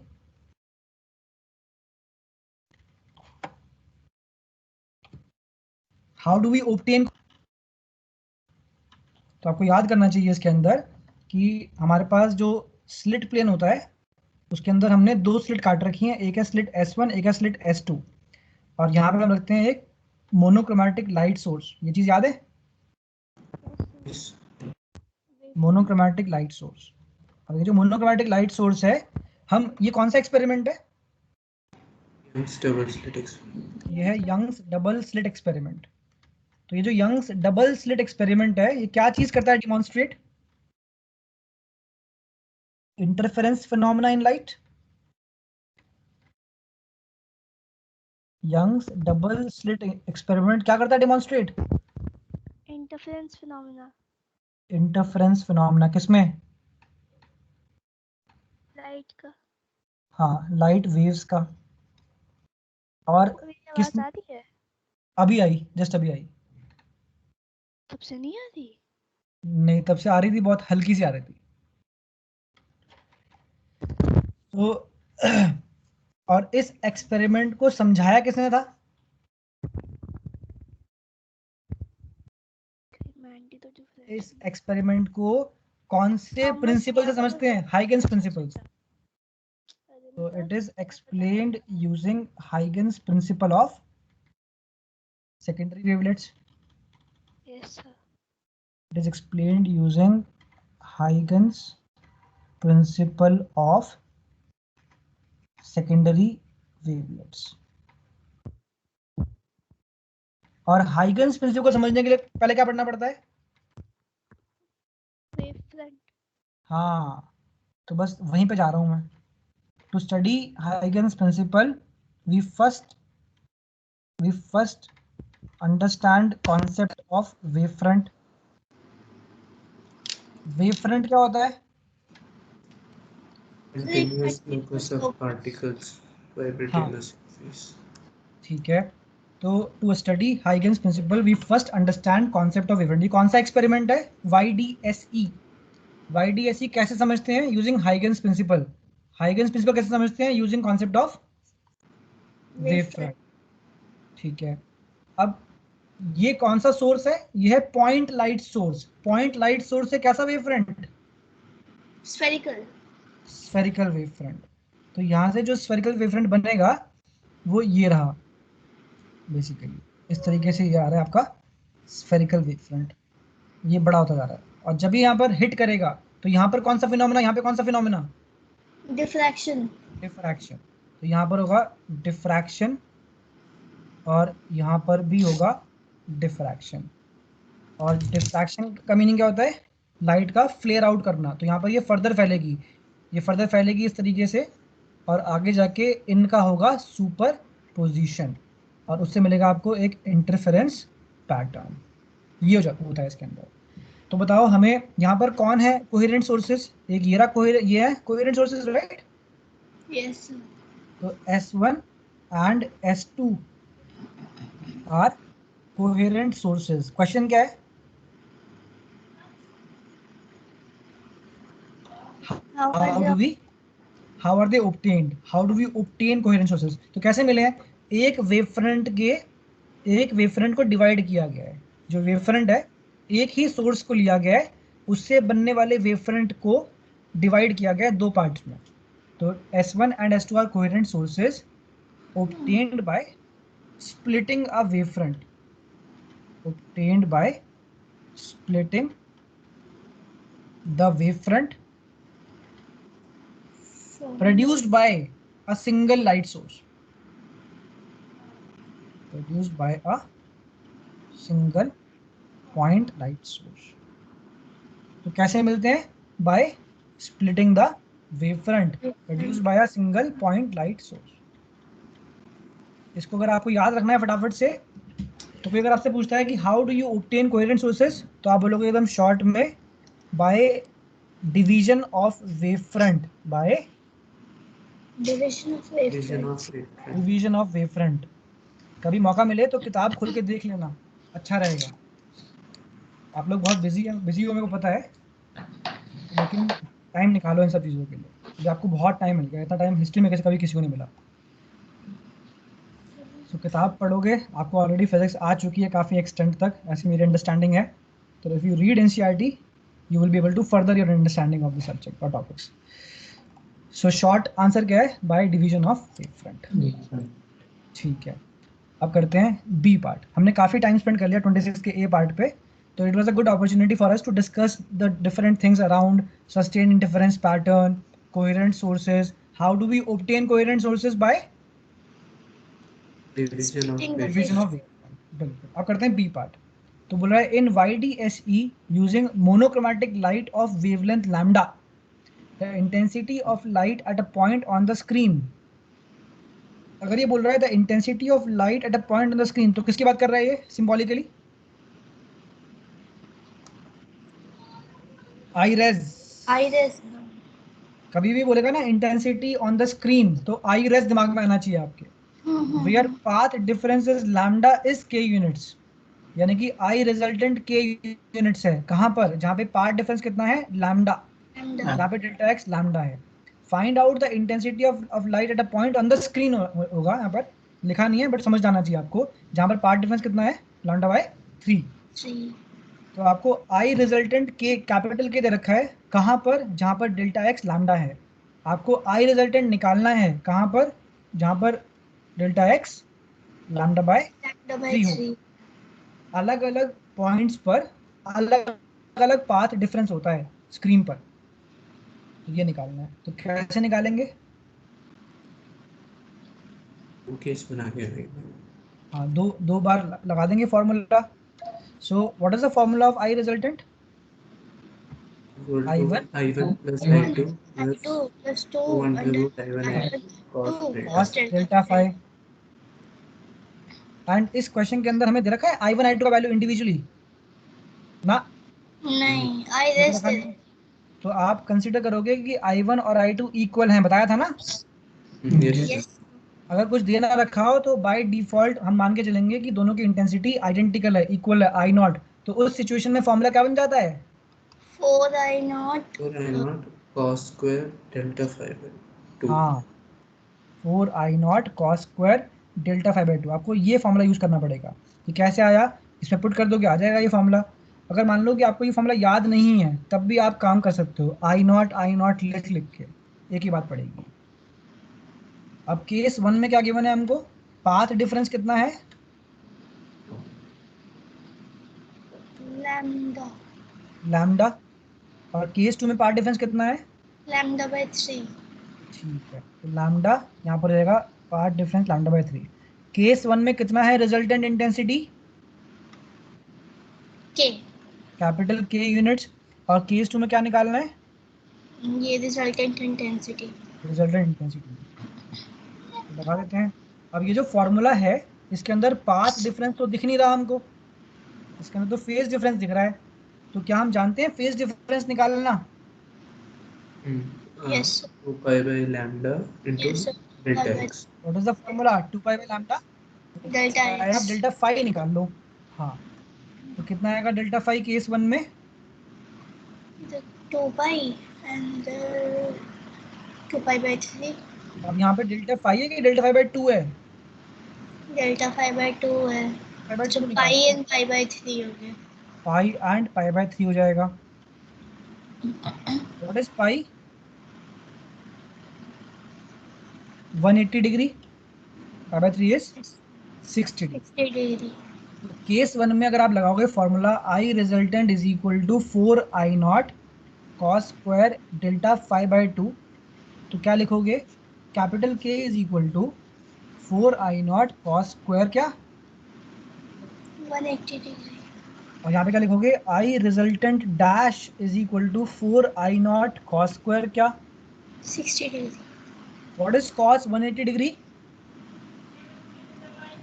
How do we obtain? तो आपको याद करना चाहिए इसके अंदर कि हमारे पास जो स्लिट प्लेन होता है उसके अंदर हमने दो स्लिट काट रखी हैं. एक है स्लिट S1, एक है स्लिट S2. और यहाँ पे हम रखते हैं एक मोनोक्रोमैटिक लाइट सोर्स. ये चीज याद है? Monochromatic light source. अब ये जो मोनोक्रोमैटिक लाइट सोर्स है, हम ये कौन सा एक्सपेरिमेंट है? ये है यंग्स डबल स्लिट एक्सपेरिमेंट. तो ये जो यंग्स डबल स्लिट एक्सपेरिमेंट है, ये क्या चीज करता है? Demonstrate interference phenomena in light. Young's double slit experiment क्या करता है? Demonstrate Interference phenomena. Interference phenomena. किसमें? Light का. हाँ, लाइट वेव्स का. और किस? आवाज आ रही है? अभी आई, जस्ट अभी आई. तब से नहीं आ रही? नहीं, तब से आ रही थी, बहुत हल्की सी आ रही थी. तो और इस एक्सपेरिमेंट को समझाया किसने था? इस एक्सपेरिमेंट को कौन से प्रिंसिपल से समझते हैं? Huygens principle. So it is explained using Huygens principle of secondary wavelets. Yes, sir. It is explained using Huygens principle of secondary wavelets. और हाइगन्स प्रिंसिपल को समझने के लिए पहले क्या पढ़ना पड़ता है? Wavefront. हाँ, तो बस वहीं पे जा रहा हूँ मैं. To study Huygens principle, we first understand concept of wavefront. Wavefront क्या होता है? continuous locus of particles vibrating हाँ the surface. ठीक है, तो to study Huygens principle we first understand concept of wavelength. कौन सा एक्सपेरिमेंट है? YDSE। YDSE कैसे समझते हैं? Using Huygens principle. Huygens principle कैसे समझते हैं? Using concept of wavefront. ठीक है, अब ये कौन सा सोर्स है? ये है point light source. Point light source है कैसा वेवफ्रंट? Spherical. Spherical wavefront. तो यहाँ से जो स्फेरिकल वेवफ्रंट बनेगा वो ये रहा, बेसिकली इस तरीके से ये आ रहा है आपका स्फेरिकल वेवफ्रंट। ये बड़ा होता जा रहा है और जब भी यहाँ पर हिट करेगा तो यहाँ पर कौन सा फिनोमेना? यहाँ पे कौन सा फिनोमेना? Diffraction. डिफ्रैक्शन। तो यहाँ पर होगा डिफ्रैक्शन और यहाँ पर भी होगा डिफ्रैक्शन। और डिफ्रैक्शन का मीनिंग क्या होता है? लाइट का फ्लेयर आउट करना। तो यहाँ पर ये फर्दर फैलेगी, ये फर्दर फैलेगी इस तरीके से और आगे जाके इनका होगा सुपर पोजिशन और उससे मिलेगा आपको एक इंटरफेरेंस पैटर्न। ये हो जाता होता है इसके अंदर। तो बताओ हमें यहाँ पर कौन है कोहेरेंट सोर्सेज? एक ये रहा ये है coherent sources, right? Yes. Sir. तो S1 and S2 are coherent sources. Question क्या है? How How are do we how are they obtained? How do we obtain coherent sources? तो कैसे मिले हैं? एक वेवफ्रंट को डिवाइड किया गया है। जो वेवफ्रंट है एक ही सोर्स को लिया गया है, उससे बनने वाले वेवफ्रंट को डिवाइड किया गया है दो पार्ट्स में। तो S1 and S2 are coherent sources obtained by splitting a wavefront. Obtained by splitting the wavefront produced by a single light source. Produced by a single point light source. तो कैसे मिलते हैं? By splitting the wavefront produced by a single point light source. इसको अगर आपको याद रखना है फटाफट से, तो कोई अगर आपसे पूछता है कि how do you obtain coherent sources, तो आप बोलोगे एकदम शॉर्ट में by division of wavefront. By division of Division wavelength? of wavelength. Division of wavefront. कभी मौका मिले तो किताब खोल के देख लेना, अच्छा रहेगा। आप लोग बहुत बिजी हैं, बिजी हो मेरे को पता है, लेकिन टाइम निकालो इन सब चीज़ों के लिए। अभी आपको बहुत टाइम मिल गया, इतना टाइम हिस्ट्री में कभी किसी को नहीं मिला। तो किताब पढ़ोगे, आपको ऑलरेडी फिजिक्स आ चुकी है काफ़ी एक्सटेंट तक, ऐसी मेरी अंडरस्टैंडिंग है। तो if you read NCERT you will be able to further your understanding of the subject और टॉपिक्स। सो शॉर्ट आंसर क्या है? By division of wavefront. ठीक है, अब करते हैं बी पार्ट। हमने काफ़ी टाइम स्पेंड कर लिया 26 के ए पार्ट पे, तो it was a good opportunity for us to discuss the different things around sustained interference pattern, coherent sources. How do we obtain coherent sources? By Division of division wavelength. Of wavefront. बिल्कुल। अब करते हैं B part. तो बोल रहा है इन YDSE using monochromatic light of wavelength lambda the intensity of light at a point on the screen. अगर ये बोल रहा है the intensity of light at a point on the screen, तो किसकी बात कर रहा है ये सिंबॉलिकली? आई Iris. कभी भी बोलेगा ना इंटेंसिटी ऑन द स्क्रीन, तो आई दिमाग में आना चाहिए आपके। Where path difference is lambda is k units, यानी कि आई रिजल्टेंट k यूनिट्स है। कहाँ पर? जहाँ पे पाथ डिफरेंस कितना है? लैम्डा। यहाँ पे डेल्टा x लैम्डा है। Find out the intensity of light at a point on the screen होगा, यहाँ पर लिखा नहीं है बट समझ जाना चाहिए आपको। जहाँ पर पाथ डिफरेंस कितना है? Lambda by 3। तो आपको आई रिजल्टेंट के कैपिटल के दे रखा है, कहाँ पर? जहाँ पर डेल्टा x लैम्डा है। आपको आई रिजल्टेंट निकालना है कहाँ पर? जहाँ पर डेल्टा x लैम्डा बाय 3 हो। अलग अलग पॉइंट्स पर अलग अलग पाथ डिफरेंस होता है स्क्रीन पर, तो ये निकालना है। तो कैसे निकालेंगे? केस बना के रखेंगे। हाँ, दो बार लगा देंगे formula. So what is the formula of I resultant? I1 plus I2 plus 2 under root I1 cos delta 5। And इस क्वेश्चन के अंदर हमें दे रखा है I1 I2 का वैल्यू इंडिविजुअली ना? नहीं, Iris. तो आप कंसीडर करोगे कि I1 और I2 इक्वल हैं, बताया था ना। Yes. अगर कुछ देना रखा हो तो बाय डिफॉल्ट हम मान के चलेंगे कि दोनों की इंटेंसिटी आइडेंटिकल है, इक्वल है, I0। तो उस सिचुएशन में फॉर्मूला क्या बन जाता है? 4I0 4I0 cos square delta phi by 2. हाँ, 4I0 cos square delta phi by 2। आपको ये फॉर्मूला यूज करना पड़ेगा। कि कैसे आया, इसमें पुट कर दोगे आ जाएगा ये फॉर्मूला। अगर मान लो कि आपको ये फॉर्मूला याद नहीं है तब भी आप काम कर सकते हो, I0 लिख के एक ही बात पड़ेगी। अब केस 1 में क्या गिवन है हमको, पाथ डिफरेंस कितना है? lambda lambda. और केस 2 में पाथ डिफरेंस कितना है? lambda/3 ठीक है, तो लैम्डा यहाँ पर रहेगा पाथ डिफरेंस λ/3। केस 1 में कितना है रिजल्टेंट इंटेंसिटी? k। कैपिटल के यूनिट्स। और केस 2 में क्या निकालना है? ये रिजल्टेंट इंटेंसिटी। रिजल्टेंट इंटेंसिटी लगा देते हैं। अब ये जो फॉर्मूला है इसके अंदर पाथ डिफरेंस तो दिख नहीं रहा हमको, इसके अंदर तो फेज डिफरेंस दिख रहा है। तो क्या हम जानते हैं फेज डिफरेंस निकालना? Yes 2 pi by lambda into yes sir। delta x. What is the formula? 2 pi by lambda delta आप x डेल्टा फाई निकाल लो। हाँ, तो कितना आएगा डेल्टा फाई केस 1 में? 2 pi and 2 pi by 3 अब यहाँ पे डेल्टा फाई है कि डेल्टा फाई बाय 2 है? डेल्टा 5 by 2 है, फाई बाय तो 2 pi निकालो, and pi by 3 हो गया। पाई एंड पाई बाय 3 हो जाएगा। What is pi? 180 degree, pi by 3 is 60 degree. 60 degree. तो केस 1 में अगर आप लगाओगे formula I resultant is equal to 4I0 cos square delta phi by 2, तो क्या लिखोगे? Capital K is equal to 4I0 cos square क्या, 180 डिग्री। और यहाँ पे क्या लिखोगे? I resultant dash is equal to 4I0 cos square क्या, 60 degree. What is cos 180 degree?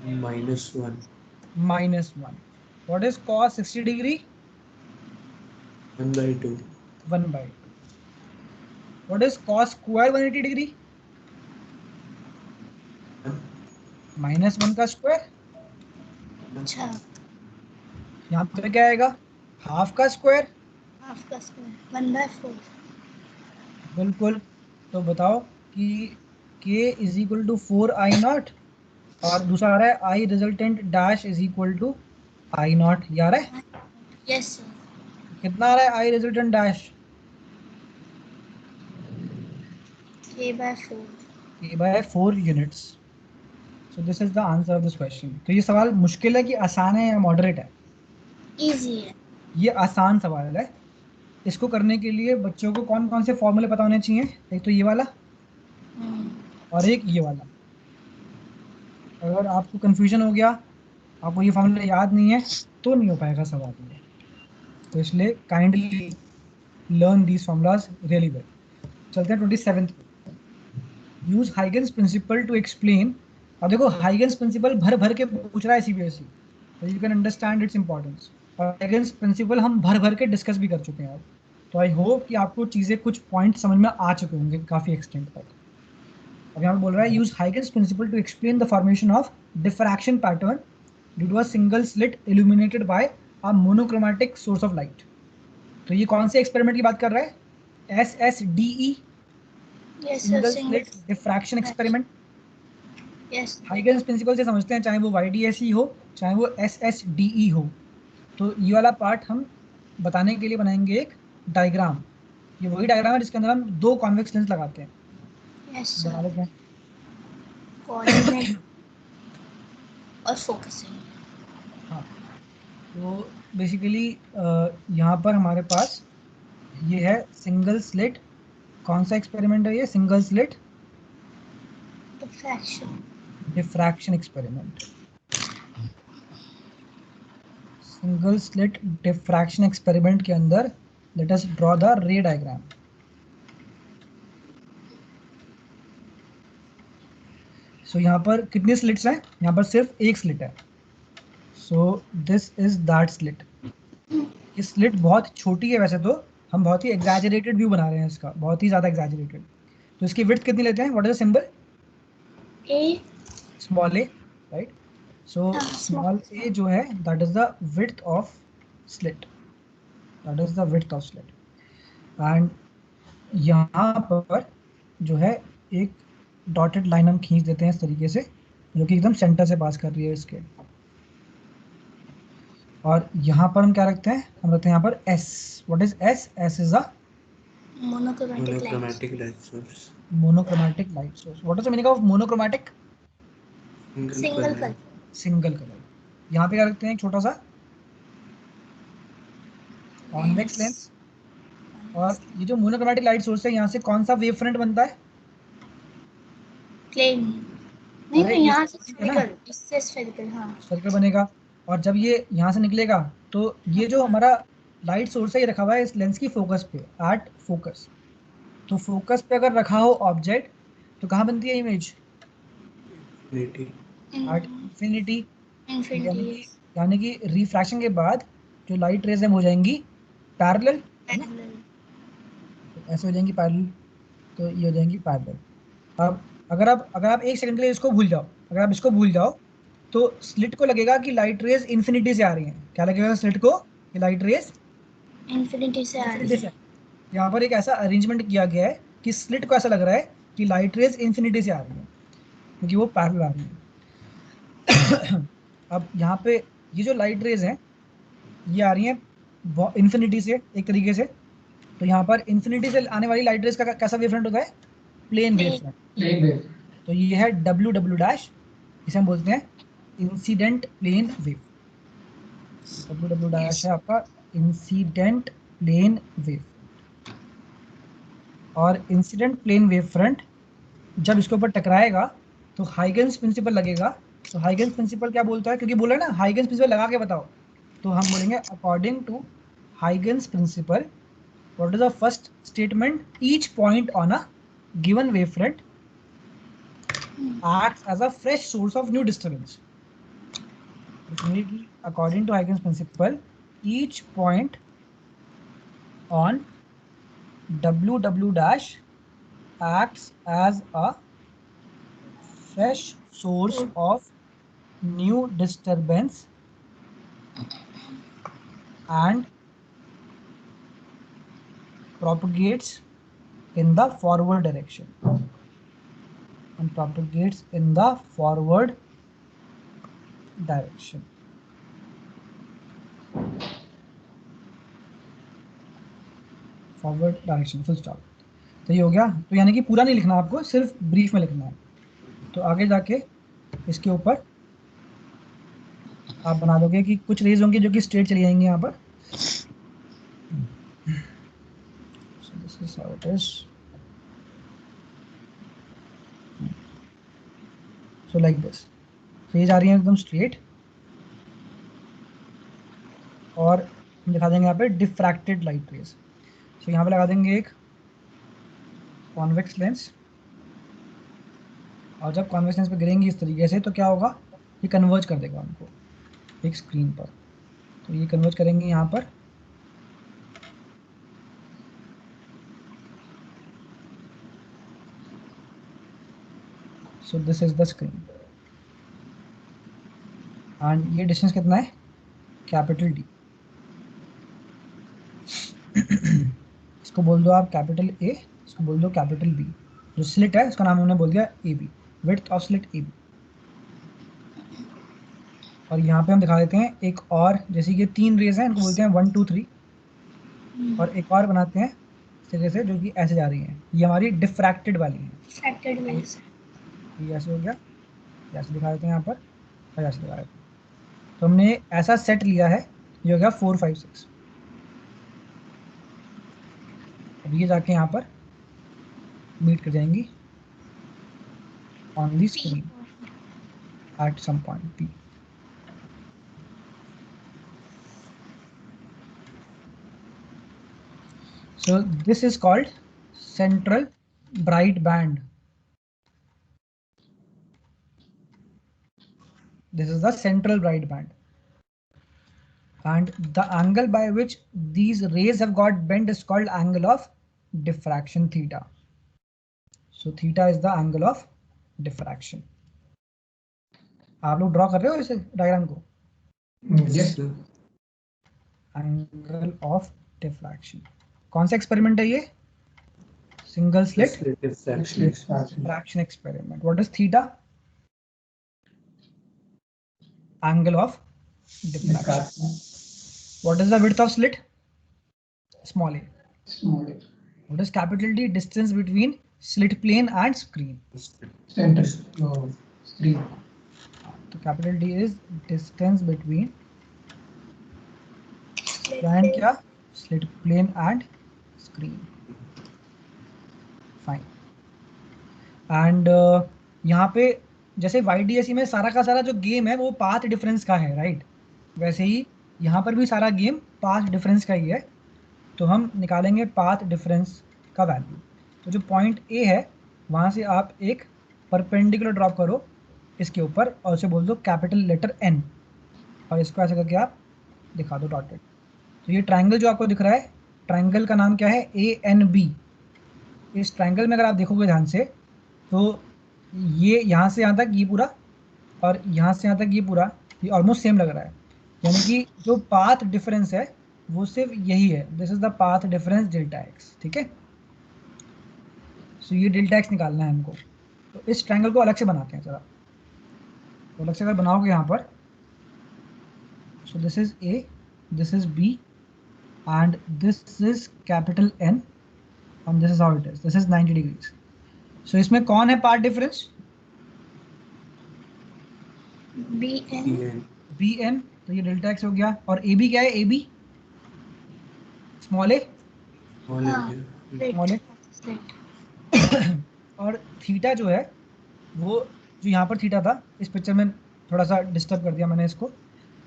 -1. -1। What is cos 60 degree? 1/2. 1/2। What is cos square 180 degree? -1 का square. अच्छा, यहाँ पे क्या आएगा? हाफ का स्क्वायर। हाफ का स्क्वायर 1/4। बिल्कुल। तो बताओ कि k is equal to 4I0 और दूसरा आ रहा है I resultant dash is equal to I0, ये आ रहा है। Yes sir. कितना आ रहा है I resultant dash? k/4। k/4 units. So this is the answer of this question. तो ये सवाल मुश्किल है कि आसान है या मॉडरेट है? इजी है। ये आसान सवाल है। इसको करने के लिए बच्चों को कौन कौन से फॉर्मूले पता होने चाहिए? एक तो ये वाला और एक ये वाला। अगर आपको कंफ्यूजन हो गया, आपको ये फॉर्मूला याद नहीं है, तो नहीं हो पाएगा सवाल में। तो इसलिए kindly learn these formulas really well. चलते हैं 27th पे। Use Huygens principle to explain. अब देखो हाइगन्स प्रिंसिपल भर भर के पूछ रहा है सीबीएसई, तो you can understand its importance. और हाइगन्स प्रिंसिपल हम भर भर के डिस्कस भी कर चुके हैं अब। तो आई होप कि आपको चीज़ें कुछ पॉइंट समझ में आ चुके होंगे काफ़ी एक्सटेंट तक। अब यहाँ पे बोल रहा है use Huygens principle to explain the formation of diffraction pattern due to a single slit illuminated by a monochromatic source of light. तो ये कौन से एक्सपेरिमेंट की बात कर रहा है? SSDE, yes sir. Single slit diffraction experiment. Yes Huygens principle से समझते हैं, चाहे वो YDSE हो चाहे वो SSDE हो। तो ये वाला पार्ट हम बताने के लिए बनाएंगे एक डायग्राम। ये वही डायग्राम है जिसके अंदर हम 2 कॉन्वेक्स लेंस लगाते हैं। यस बना सर। लेते हैं। कोऑर्डिनेट और फोकसिंग। हाँ, तो बेसिकली यहाँ पर हमारे पास ये है सिंगल स्लिट। कौन सा एक्सपेरिमेंट है ये? Single slit diffraction experiment. Single slit diffraction experiment के अंदर let us draw the ray diagram. So यहाँ पर कितने स्लिट्स हैं? यहाँ पर सिर्फ एक स्लिट है। So this is that slit. ये स्लिट बहुत छोटी है वैसे तो, हम बहुत ही एग्जैजरेटेड व्यू बना रहे हैं इसका, बहुत ही ज़्यादा एग्जैजरेटेड। तो इसकी विड्थ कितनी लेते हैं? What is the symbol? A. Small a, right? So Small. Small a जो है that is the width of slit, that is the width of slit. And यहाँ पर जो है एक डॉटेड लाइन हम खींच देते हैं इस तरीके से, जो कि एकदम सेंटर से पास कर रही है इसके। और यहाँ पर हम क्या रखते हैं? हम रखते हैं यहाँ पर S. What is S? S is a Monochromatic light. Monochromatic light source. monochromatic light source. What is the meaning of monochromatic? Single color. Single colour. यहाँ पे क्या रखते हैं? एक छोटा सा कॉन्वेक्स लेंस। और ये जो मोनोक्रोमैटिक लाइट सोर्स है, यहाँ से कौन सा वेव फ्रंट बनता है? प्लेन। नहीं अरे नहीं, ये यहाँ से है ना, स्फेरिकल, इससे स्फेरिकल। हाँ, सर्कल बनेगा। और जब ये यहाँ से निकलेगा तो ये जो हमारा लाइट सोर्स है ये रखा हुआ है इस लेंस की फोकस पे, एट फोकस। तो फोकस पे अगर रखा हो ऑब्जेक्ट तो कहाँ बनती है image? Infinity. At infinity. Infinity. यानी कि रिफ्रैक्शन के बाद जो लाइट रेज है वो हो जाएंगी पैरेलल, है ना? ऐसे हो जाएंगी पैरेलल, तो ये हो जाएंगी पैरेलल। अब अगर आप एक सेकंड के लिए इसको भूल जाओ, अगर आप इसको भूल जाओ तो स्लिट को लगेगा कि लाइट रेज इन्फिनिटी से आ रही हैं। क्या लगेगा स्लिट को? कि लाइट रेज इन्फिनिटी से आ रही इन्फिनिटी से। है। यहाँ पर एक ऐसा अरेंजमेंट किया गया है कि स्लिट को ऐसा लग रहा है कि लाइट रेज इन्फिनिटी से आ रही है, क्योंकि वो पैरेलल आ रही है। अब यहाँ पे ये जो लाइट रेज हैं ये आ रही हैं इन्फिनिटी से एक तरीके से। तो यहाँ पर इन्फिनिटी से आने वाली लाइट रेज का कैसा वेव फ्रंट होता है? Plane wave front. तो ये है डब्ल्यू डब्ल्यू डैश, इसे हम बोलते हैं incident plane wave. W W dash है आपका इंसिडेंट प्लेन वेव। और इंसिडेंट प्लेन वेव फ्रंट जब इसके ऊपर टकराएगा तो हाइगन्स प्रिंसिपल लगेगा। तो हाइगन्स प्रिंसिपल क्या बोलता है? क्योंकि बोला ना हाइगन्स प्रिंसिपल लगा के बताओ, तो हम बोलेंगे according to Huygens principle what is the first statement? Each point on a given wavefront acts as a fresh source of new disturbance. According to Huygens principle, each point on WW dash acts as a fresh source of new disturbance and propagates in the forward direction. Forward direction, full stop. तो ये हो गया। तो यानी कि पूरा नहीं लिखना आपको, सिर्फ ब्रीफ में लिखना है। तो आगे जाके इसके ऊपर आप बना दोगे कि कुछ रेज होंगी जो कि स्ट्रेट चली जाएंगी यहाँ पर। So this is how it is. So like this, rays आ रही है एकदम स्ट्रेट। और हम दिखा देंगे यहाँ पे डिफ्रैक्टेड लाइट रेज। तो यहाँ पे लगा देंगे एक कॉन्वेक्स लेंस, और जब कॉन्वेक्स लेंस पे गिरेंगी इस तरीके से तो क्या होगा? ये कन्वर्ज कर देगा उनको एक स्क्रीन पर। तो ये कन्वर्ज करेंगे यहाँ पर। So this is the screen and ये डिस्टेंस कितना है? Capital D. इसको बोल दो आप कैपिटल ए, इसको बोल दो कैपिटल बी। जो स्लिट है उसका नाम हमने बोल दिया A B, width of slit A B. और यहाँ पे हम दिखा देते हैं एक और, जैसे ये 3 रेज हैं इनको बोलते हैं 1 2 3। और एक और बनाते हैं इस तरीके से जो कि ऐसे जा रही हैं, ये हमारी डिफ्रैक्टेड वाली है। Diffracted waves. ये ऐसे हो गया, ऐसे दिखा देते हैं यहाँ पर, और ऐसे दिखा देते हैं। तो हमने ऐसा सेट लिया है, ये हो गया 4 5 6। अब ये जाके यहाँ पर मीट कर जाएंगी on the screen at some point P. So this is called central bright band. This is the central bright band. and the angle by which these rays have got bent is called angle of diffraction theta. So theta is the angle of diffraction. आप लोग draw कर रहे हो इस diagram को? Yes. Angle of diffraction. कौन सा experiment है ये? Single slit diffraction experiment. What is theta? Angle of diffraction. What is the width of slit? Small a. What is capital D? Distance between slit plane and screen. Center of screen. So capital D is distance between and क्या? Slit plane and screen. Fine. And यहाँ पे जैसे YDSE में सारा का सारा जो game है वो पाथ डिफरेंस का है, राइट? वैसे ही यहाँ पर भी सारा गेम पाथ डिफरेंस का ही है. तो हम निकालेंगे पाथ डिफरेंस का वैल्यू. तो जो पॉइंट ए है वहाँ से आप एक परपेंडिकुलर ड्रॉप करो इसके ऊपर और उसे बोल दो कैपिटल लेटर N और इसको ऐसे करके आप दिखा दो डॉटेड. तो ये ट्रायंगल जो आपको दिख रहा है, ट्रायंगल का नाम क्या है? ANB. इस ट्रायंगल में अगर आप देखोगे ध्यान से तो ये यहाँ से यहाँ तक ये पूरा और यहाँ से यहाँ तक ये पूरा ये ऑलमोस्ट सेम लग रहा है. यानी कि जो पाथ डिफरेंस है वो सिर्फ यही है. This is the path difference delta x. ठीक है. सो ये डेल्टा एक्स निकालना है हमको. तो इस ट्रायंगल को अलग से बनाते हैं जरा. तो अलग से अगर बनाओगे यहाँ पर, so this is A, this is B and this is capital N and this is how it is. This is 90 degrees. So इसमें कौन है पाथ डिफरेंस? BN. तो ये डेल्टा एक्स हो गया. और AB क्या है? AB स्मॉल ए. स्मॉल ए. और थीटा जो है वो जो यहाँ पर थीटा था, इस पिक्चर में थोड़ा सा डिस्टर्ब कर दिया मैंने इसको.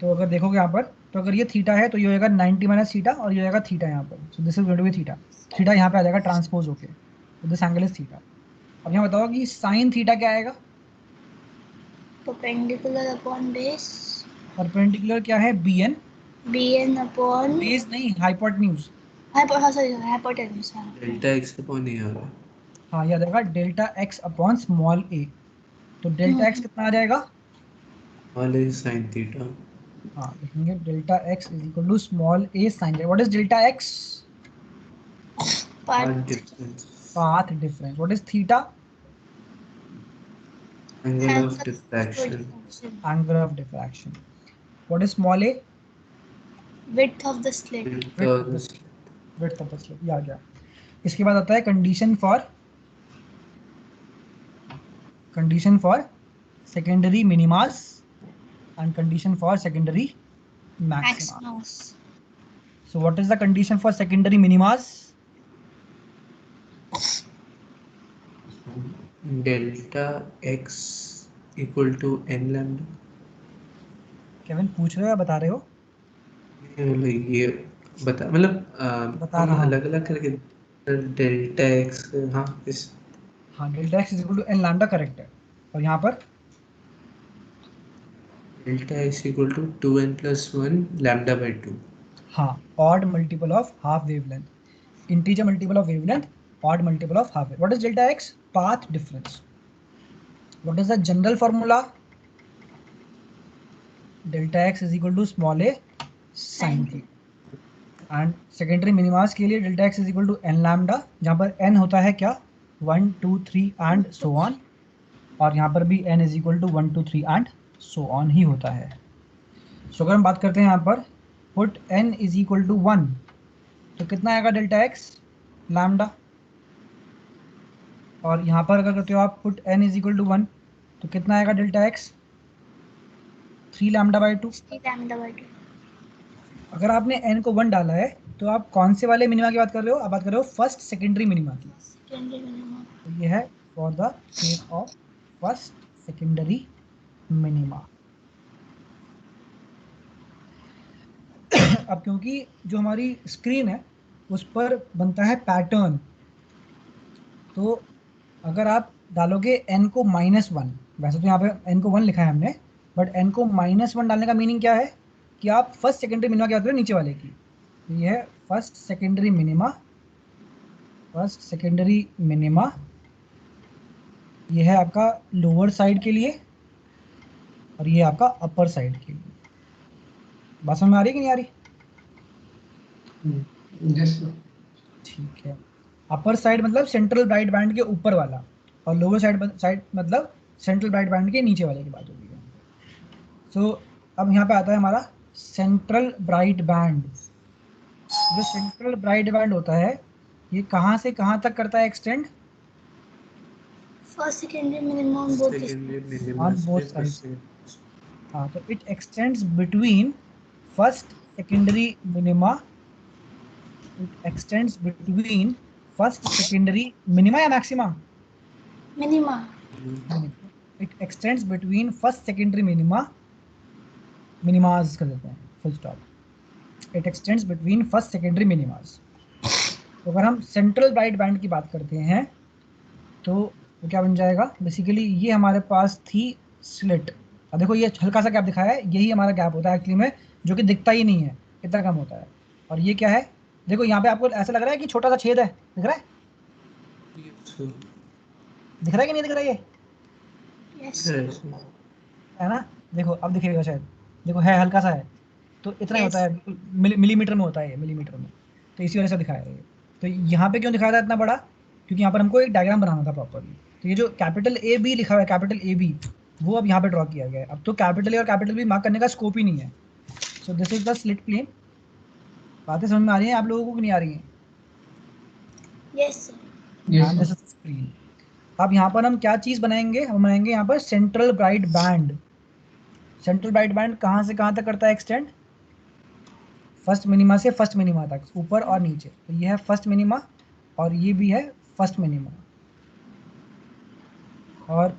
तो अगर देखोगे यहाँ पर, तो अगर ये थीटा है तो ये होगा 90 माइनस थीटा और ये होगा थीटा यहाँ पर. So this is going to be theta. Theta यहाँ पे आ जाएगा ट्रांसपोज होके. तो दिस एंगल इज थीटा. अब यहाँ बताओ कि साइन थीटा क्या आएगा? Perpendicular upon base. परपेंडिकुलर क्या है? BN. BN अपॉन बेस नहीं, hypotenuse. Hypotenuse. Delta x upon a आ रहा है. हाँ, याद आएगा delta x upon small a. तो डेल्टा एक्स कितना आ जाएगा? Small a sine theta. हाँ, लिखेंगे delta x is equal to small a sine. What is delta x? Path difference. Path difference. What is theta? Angle of diffraction. Angle of diffraction. What is small a? Width of the slit. Width of the slit. ये आ गया. इसके बाद आता है condition for secondary मिनिमास and condition for secondary maximas. So what is the condition for secondary minimas? Delta x equal to n lambda. Kevin पूछ रहे हो या बता रहे हो? ये बता, मतलब बता रहा हूँ. अलग अलग करके डेल्टा एक्स. हाँ delta x is equal to n lambda correct है. और यहाँ पर delta x equal to 2n plus 1 lambda by 2. हाँ, odd multiple of half wavelength. Integer multiple of wavelength, odd multiple of half. What is delta x? Path difference. What is the general formula? Delta x is equal to small a sine theta. And secondary minimas के लिए delta x is equal to n lambda, जहाँ पर n होता है क्या? 1 2 3 and so on. और यहाँ पर भी n is equal to 1 2 3 and so on ही होता है. सो अगर हम बात करते हैं यहाँ पर put n is equal to 1, तो कितना आएगा डेल्टा एक्स? लैम्डा. और यहाँ पर अगर करते हो आप put n is equal to 1, तो कितना आएगा डेल्टा एक्स? 3 lambda by 2. अगर आपने n को 1 डाला है तो आप कौन से वाले मिनिमा की बात कर रहे हो? आप बात कर रहे हो फर्स्ट सेकेंडरी मिनिमा की. तो ये है for the case of first secondary minima. अब क्योंकि जो हमारी स्क्रीन है उस पर बनता है पैटर्न, तो अगर आप डालोगे n को -1, वैसे तो यहाँ पे n को 1 लिखा है हमने, बट n को -1 डालने का मीनिंग क्या है? कि आप फर्स्ट सेकेंडरी मिनिमा क्या होते हैं नीचे वाले की, तो ये है first secondary minima, first secondary minima, ये है आपका लोअर साइड के लिए और ये आपका अपर साइड के लिए। बात समझ में आ रही है कि नहीं आ रही? Yes, sir. ठीक है, अपर साइड मतलब सेंट्रल ब्राइट बैंड के ऊपर वाला, और लोअर साइड मतलब सेंट्रल ब्राइट बैंड के नीचे वाले की बात होगी। सो अब यहाँ पे आता है हमारा सेंट्रल ब्राइट बैंड। जो सेंट्रल ब्राइट बैंड होता है ये कहाँ से कहाँ तक करता है extend? First, secondary minimum both the secondary minima On से both फर्स्ट sides. हाँ, तो it extends between first secondary minima, it extends between first secondary minima या maxima? minima. It extends between first secondary minima, minimas कर देते हैं full stop, it extends between first secondary minimas. तो अगर हम central bright band की बात करते हैं तो वो क्या बन जाएगा, बेसिकली ये हमारे पास थी स्लिट, अब देखो ये हल्का सा गैप दिखाया है, यही हमारा गैप होता है एक्चुअली में, जो कि दिखता ही नहीं है, इतना कम होता है। और ये क्या है, देखो यहाँ पे आपको ऐसा लग रहा है कि छोटा सा छेद है, दिख रहा है? दिख रहा है कि नहीं दिख रहा है ये? Yes. है ना, देखो अब दिखेगा शायद, देखो है हल्का सा है, तो इतना ही Yes. होता है, मिलीमीटर में होता है ये, मिलीमीटर में, तो इसी वजह से दिखाया है ये। तो यहाँ पे क्यों दिखाया था इतना बड़ा, क्योंकि यहाँ पर हमको एक डायग्राम बनाना था प्रॉपरली। तो ये जो कैपिटल ए बी लिखा हुआ है, कैपिटल ए बी, वो अब यहाँ पे ड्रॉ किया गया है। अब तो कैपिटल ए और कैपिटल बी मार्क करने का स्कोप ही नहीं है। So this is the slit plane. बातें समझ में आ रही हैं आप लोगों को कि नहीं आ रही हैं? Yes, sir. Yes, and this sir. Is screen. अब यहाँ पर हम क्या चीज़ बनाएंगे, हम बनाएंगे यहाँ पर central bright band. Central bright band कहाँ से कहाँ तक करता है एक्सटेंड? फर्स्ट मिनिमा से फर्स्ट मिनिमा तक, ऊपर और नीचे। तो ये है फर्स्ट मिनिमा और ये भी है फर्स्ट मिनिमा। और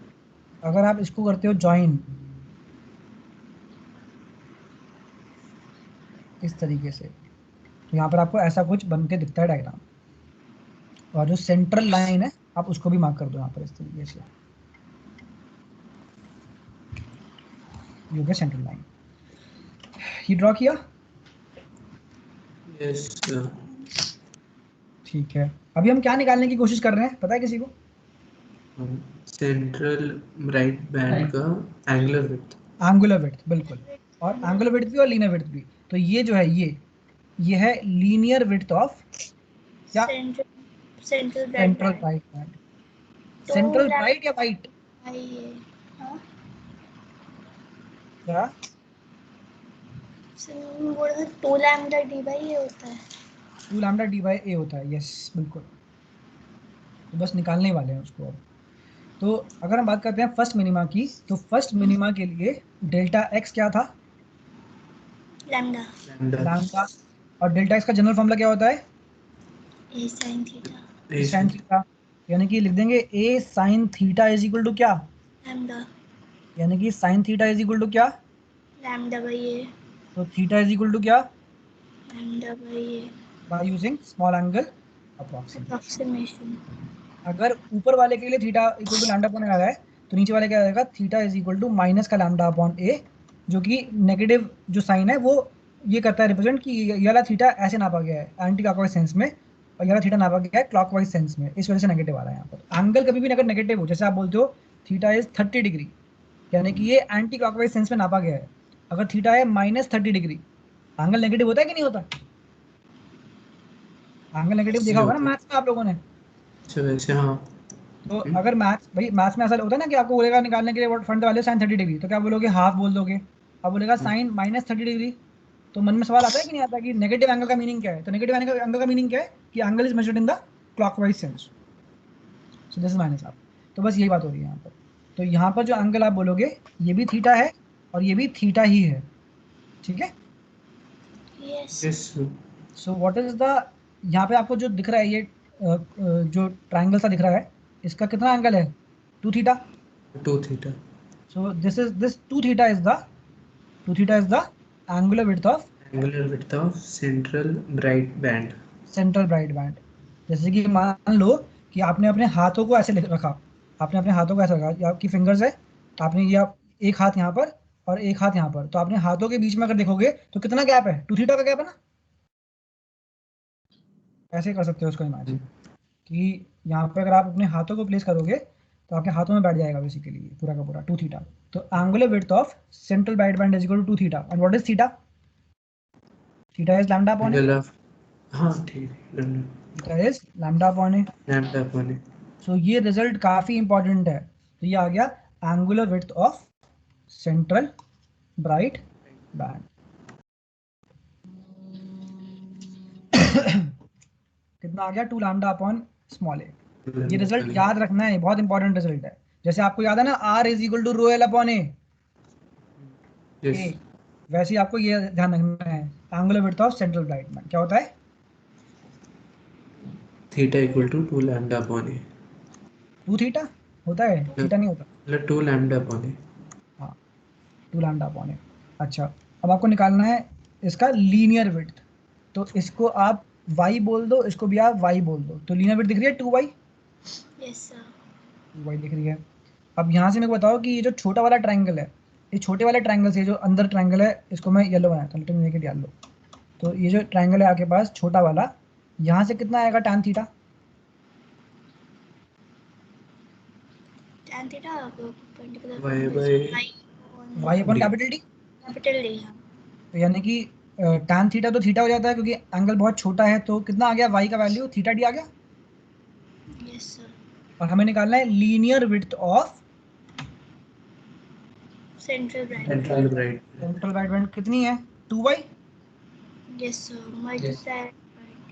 अगर आप इसको करते हो ज्वाइन इस तरीके से, तो यहाँ पर आपको ऐसा कुछ बन के दिखता है डायग्राम। और जो सेंट्रल लाइन है आप उसको भी मार्क कर दो यहाँ पर इस तरीके से, ये हो गया सेंट्रल लाइन। ये ड्रॉ किया? Yes sir. ठीक है, अभी हम क्या निकालने की कोशिश कर रहे हैं पता है किसी को? सेंट्रल ब्राइट बैंड का एंगुलर विड्थ। एंगुलर विड्थ, बिल्कुल, और एंगुलर विड्थ भी और लीनियर विड्थ भी। तो ये जो है ये है लीनियर विड्थ ऑफ क्या? Central bright central band. Bright band. तो सेंट्रल lambda ब्राइट या वाइट? by ये, हाँ? क्या? बोल रहे 2 lambda d by ये होता है। 2 लैम्डा डी बाई ए होता है, यस बिल्कुल। तो बस निकालने ही वाले हैं उसको अब। तो अगर हम बात करते हैं फर्स्ट मिनिमा की, तो फर्स्ट मिनिमा के लिए डेल्टा एक्स क्या था? lambda. लैम्डा। और डेल्टा एक्स का जनरल फॉर्मूला क्या होता है? a sin theta. Sine theta. यानी कि लिख देंगे ए sine theta is equal to क्या? lambda. यानी कि sine theta is equal to क्या? lambda by ये, तो थीटा इज इक्वल टू क्या? lambda by ये, by using small angle approximation. approximation. अगर ऊपर वाले के लिए theta equal to lambda upon a आ रहा है, तो नीचे वाले क्या आएगा? Theta is equal to minus का लैम्डा अपॉन ए, जो कि नेगेटिव जो साइन है वो ये करता है रिप्रेजेंट कि ये वाला थीटा ऐसे नापा गया है एंटी क्लॉकवाइज सेंस में, और ये वाला थीटा नापा गया है क्लॉकवाइज सेंस में, इस वजह से नेगेटिव आ रहा है यहाँ पर। एंगल कभी भी अगर नेगेटिव हो, जैसे आप बोलते हो थीटा इज 30 डिग्री, यानी कि ये एंटी क्लॉकवाइज सेंस में नापा गया है। अगर थीटा है माइनस 30 डिग्री, एंगल नेगेटिव होता है कि नहीं होता? एंगल नेगेटिव देखा होगा ना मैथ्स में आप लोगों ने। वैसे हाँ। तो अगर मैथ्स में ऐसा होता है ना कि आपको बोलेगा निकालने के लिए फ्रंट वाले साइन 30 डिग्री, तो क्या बोलोगे? हाफ बोल दोगे। अब बोलेगा साइन माइनस 30 डिग्री, तो मन में सवाल आता है कि नहीं आता कि नेगेटिव एंगल का मीनिंग क्या है? तो नेगेटिव एंगल का मीनिंग क्या है कि angle is measured in the clockwise sense, so this is minus half. तो बस यही बात हो रही है यहाँ पर। तो यहाँ पर जो एंगल आप बोलोगे ये भी थीटा है और ये भी थीटा ही है, ठीक है? Yes. Yes so what is the, यहाँ पे आपको जो दिख रहा है ये जो ट्राइंगल सा दिख रहा है, इसका कितना एंगल है? 2 theta. 2 theta. So this 2 theta is the angular width of angular width of central bright band. Central bright band. जैसे कि मान लो कि आपने अपने हाथों को ऐसे रखा, आपने अपने हाथों को ऐसे रखा, ये आपकी फिंगर्स है, आपने ये एक हाथ यहाँ पर और एक हाथ यहाँ पर, तो आपने हाथों के बीच में अगर देखोगे तो कितना गैप है, 2 थीटा का गैप है ना। ऐसे कर सकते हो उसको इमेजिन कि यहाँ पे अगर आप अपने हाथों को प्लेस करोगे तो आपके हाथों में बैठ जाएगा बेसिकली पूरा का पूरा 2 थीटा। तो angular width of central bright band is equal to 2 theta. And what is theta? Theta is lambda upon a. हाँ ठीक है, theta is lambda upon a. Lambda upon a. So ये रिजल्ट काफी इंपॉर्टेंट है। तो ये आ गया angular width of central bright band. कितना आ गया? 2 लैम्डा अपॉन स्मॉल ए। ये रिजल्ट याद रखना है, बहुत इंपॉर्टेंट रिजल्ट है। जैसे आपको याद है ना R is equal to rho l upon a, वैसे ही आपको ये ध्यान रखना है angular width of central bright band क्या होता है? Theta equal to 2 lambda upon a. 2 theta होता है, थीटा नहीं होता। मतलब 2 लैम्डा अपॉन ए। हाँ 2 लैम्डा अपॉन ए। अच्छा अब आपको निकालना है इसका लीनियर विड्थ। तो इसको आप y बोल दो, इसको भी आप y बोल दो। तो लीनियर विड्थ दिख रही है 2y। Yes sir. 2y दिख रही है। अब यहाँ से मेरे को बताओ कि ये जो छोटा वाला ट्रायंगल है, ये छोटे वाले ट्रायंगल से जो अंदर ट्रायंगल है इसको मैं येलो बनाता हूँ, let me make it yellow. तो ये जो ट्रायंगल है आपके पास छोटा वाला, यहाँ से कितना आएगा tan theta? tan theta perpendicular Y by y upon D। Capital D. Capital D. तो यानी कि tan थीटा तो थीटा हो जाता है क्योंकि एंगल बहुत छोटा है। तो कितना आ गया y का वैल्यू? थीटा डी आ गया। Yes sir. और हमें निकालना है linear width of central central bright. Bright. Central bright band कितनी है? 2y। Yes sir, multiply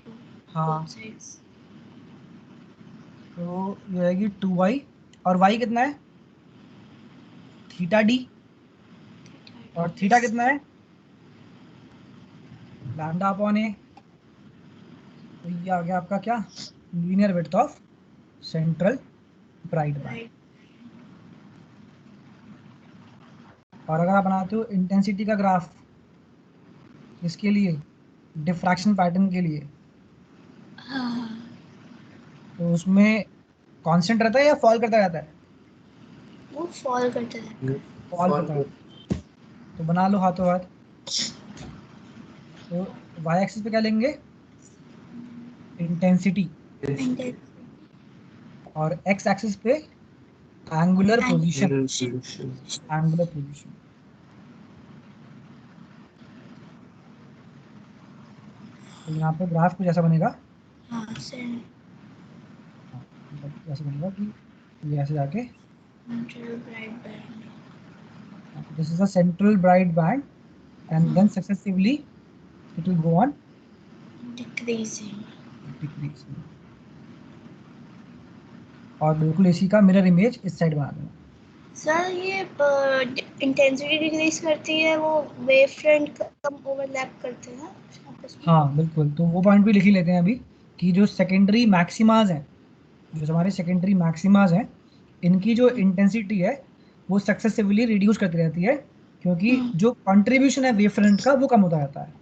two हाँ बोथ साइड्स। तो ये आएगी 2y और y कितना है? Theta D. और थीटा कितना है? लैम्डा अपॉन ए। तो ये आ गया आपका क्या? Linear width of central bright band. और अगर आप बनाते हो इंटेंसिटी का ग्राफ इसके लिए, डिफ्रैक्शन पैटर्न के लिए, हाँ तो उसमें कांस्टेंट रहता है या फॉल करता रहता है? वो फॉल करता है। फॉल करता है। तो बना लो हाथों हाथ। तो y एक्सिस पे क्या लेंगे? इंटेंसिटी। और x एक्सिस पे एंगुलर पोजीशन। Angular position. तो यहाँ पे ग्राफ कुछ ऐसा बनेगा। हाँ सर। मतलब ऐसा बनेगा कि ये ऐसे जाके central bright band this is a central bright band and then successively it will go on decreasing. decreasing। और बिल्कुल इसी का मिरर इमेज इस साइड बना देना। सर ये इंटेंसिटी डिक्रीज करती है, वो वेव फ्रंट कम ओवरलैप करते हैं आपस में। हाँ बिल्कुल, तो वो पॉइंट भी लिख ही लेते हैं अभी कि जो सेकेंडरी मैक्सिमाज हैं, जो हमारे सेकेंडरी मैक्सिमाज हैं, इनकी जो इंटेंसिटी है वो सक्सेसिवली रिड्यूस करती रहती है क्योंकि जो कंट्रीब्यूशन है वेव फ्रंट का वो कम होता रहता है।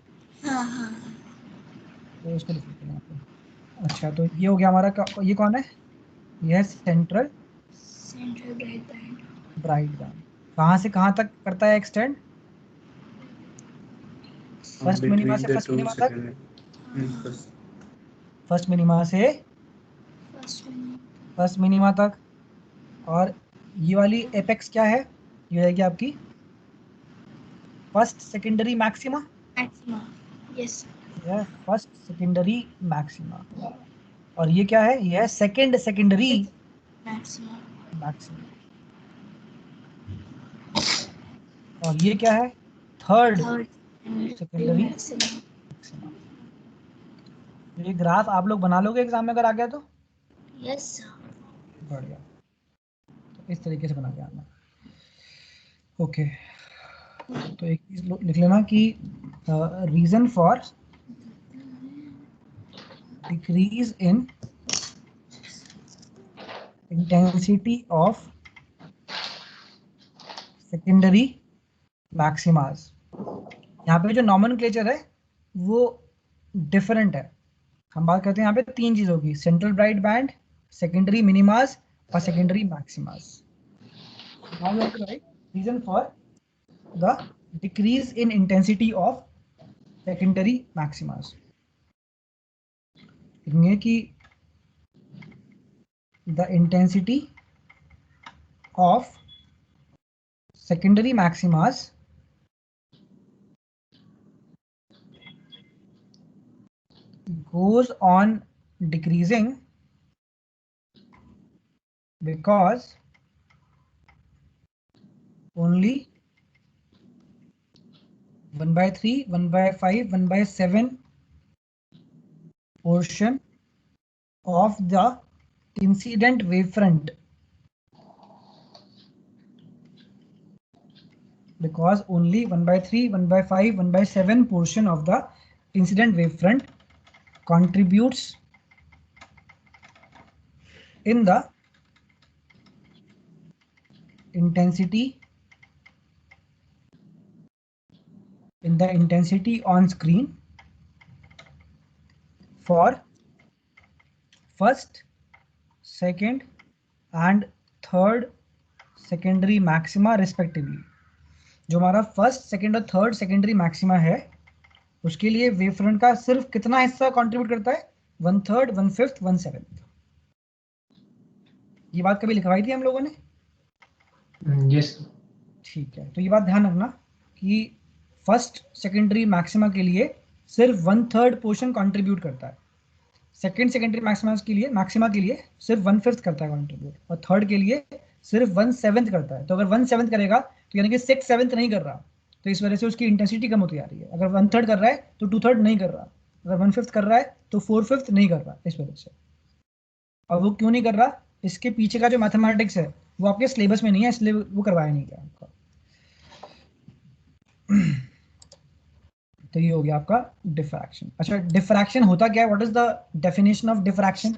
हाँ हाँ। तो इसको लिख लेते हैं यहाँ पे। अच्छा तो ये हो गया हमारा ये कौन है? ये है central central bright band. Bright band. कहाँ से कहाँ तक करता है एक्सटेंड? फर्स्ट मिनिमा से फर्स्ट मिनिमा तक। फर्स्ट मिनिमा से फर्स्ट मिनिमा तक। और ये वाली एपेक्स क्या है? ये रहेगी आपकी first secondary maxima. Maxima. Yes. यह फर्स्ट सेकेंडरी मैक्सिमा। और ये क्या है? ये है सेकेंड सेकेंडरी मैक्सिमा। मैक्सिमा। और ये क्या है? Third secondary maxima. ये ग्राफ आप लोग बना लोगे एग्जाम में अगर आ गया तो? यस। बढ़िया। तो इस तरीके से बना के आना। ओके तो एक चीज लिख लेना कि reason for decrease in intensity of secondary maximas. यहाँ पे जो नॉमेनक्लेचर है वो डिफरेंट है। हम बात करते हैं यहाँ पे 3 चीजों की, central bright band, secondary minimas और secondary maximas. Reason for the decrease in intensity of secondary maximas. लिखेंगे कि the intensity of secondary maximas goes on decreasing because only 1/3, 1/5, 1/7 portion of the incident wavefront, because only 1/3, 1/5, 1/7 portion of the incident wavefront contributes in the intensity on screen for first, second and third secondary maxima respectively. जो हमारा first, second और third secondary maxima है उसके लिए wavefront का सिर्फ कितना हिस्सा कंट्रीब्यूट करता है? 1/3, 1/5, 1/7। ये बात कभी लिखवाई थी हम लोगों ने? यस। ठीक है, तो ये बात ध्यान रखना कि फर्स्ट सेकेंडरी मैक्सिमा के लिए सिर्फ 1/3 पोर्शन कंट्रीब्यूट करता है, सेकेंड सेकेंडरी मैक्सिमा के लिए सिर्फ 1/5 करता है कंट्रीब्यूट, और थर्ड के लिए सिर्फ 1/7 करता है। तो अगर 1/7 करेगा तो यानी कि 6/7 नहीं कर रहा, तो इस वजह से उसकी इंटेंसिटी कम होती जा रही है। अगर 1/3 कर रहा है तो 2/3 नहीं कर रहा, अगर 1/5 कर रहा है तो 4/5 नहीं कर रहा, इस वजह से। और वो क्यों नहीं कर रहा, इसके पीछे का जो मैथमेटिक्स है वो आपके सिलेबस में नहीं है, इसलिए वो करवाया नहीं गया आपका। तो ये हो गया आपका डिफ्रैक्शन। अच्छा, डिफ्रैक्शन होता क्या है? What is the definition of diffraction?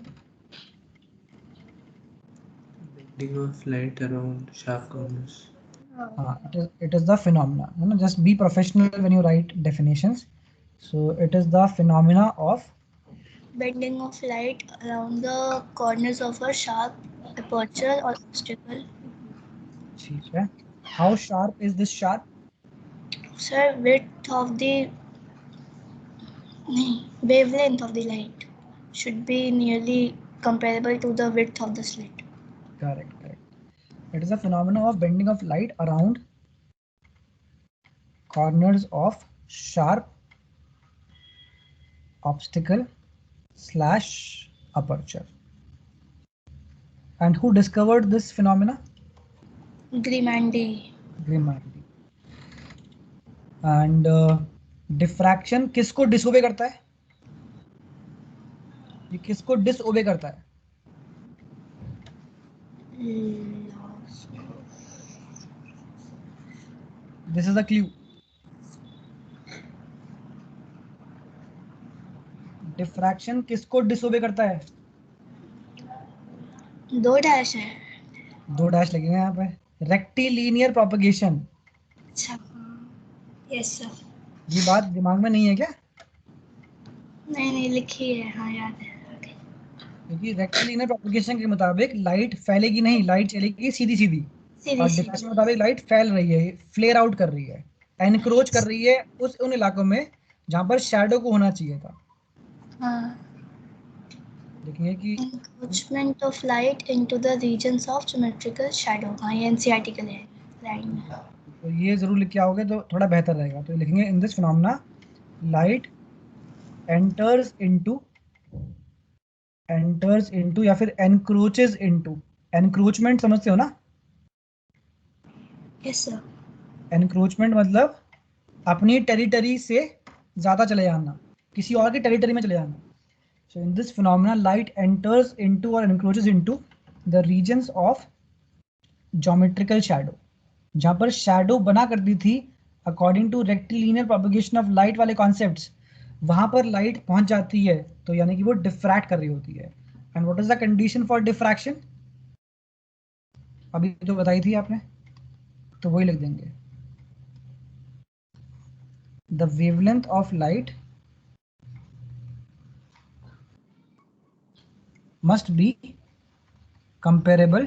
Bending of light around sharp corners. It is the phenomena. You know, just be professional when you write definitions. So it is the phenomena of Bending of light around the corners of a sharp aperture or obstacle. ठीक है। How sharp is this sharp? Sir, width of the wavelength of the light should be nearly comparable to the width of the slit. Correct. It is a phenomena of bending of light around corners of sharp obstacle / aperture. And who discovered this phenomena? Grimandi. And diffraction किसको disobey करता है? ये किसको disobey करता है? This is the clue. Diffraction किसको disobey करता है? 2 डैश है, 2 डैश लगेंगे यहाँ पे। Rectilinear propagation. अच्छा, यस सर। ये बात दिमाग में नहीं है क्या? नहीं लिखी है, हाँ याद है। क्योंकि रेक्टिलिनियर प्रोपगेशन के मुताबिक लाइट फैलेगी नहीं, लाइट चलेगी सीधी सीधी। और डिफ्रैक्शन के मुताबिक लाइट फैल रही है, फ्लेयर आउट कर रही है, एनक्रोच कर रही है उन इलाकों में जहां पर शैडो को होना चाहिए था। हाँ, देखेंगे कि encroachment of light into the regions of symmetrical shadow। हाँ, ये एनसीईआरटी का है लाइन में। तो ये जरूर लिख के आओगे तो थोड़ा बेहतर रहेगा। तो लिखेंगे इन this phenomena light enters into या फिर एनक्रोचेस इनटू। एनक्रोचमेंट समझते हो ना? Yes sir. एनक्रोचमेंट मतलब अपनी टेरिटरी से ज्यादा चले जाना, किसी और की टेरिटरी में चले जाना। So in this phenomena light enters into और encroaches into the regions of geometrical shadow, जहां पर शैडो बना करती थी according to rectilinear propagation of light वाले कॉन्सेप्ट्स, वहां पर लाइट पहुंच जाती है तो यानी कि वो डिफ्रैक्ट कर रही होती है। And what is the condition for diffraction? अभी तो बताई थी आपने, तो वही लिख देंगे। The wavelength of light must be comparable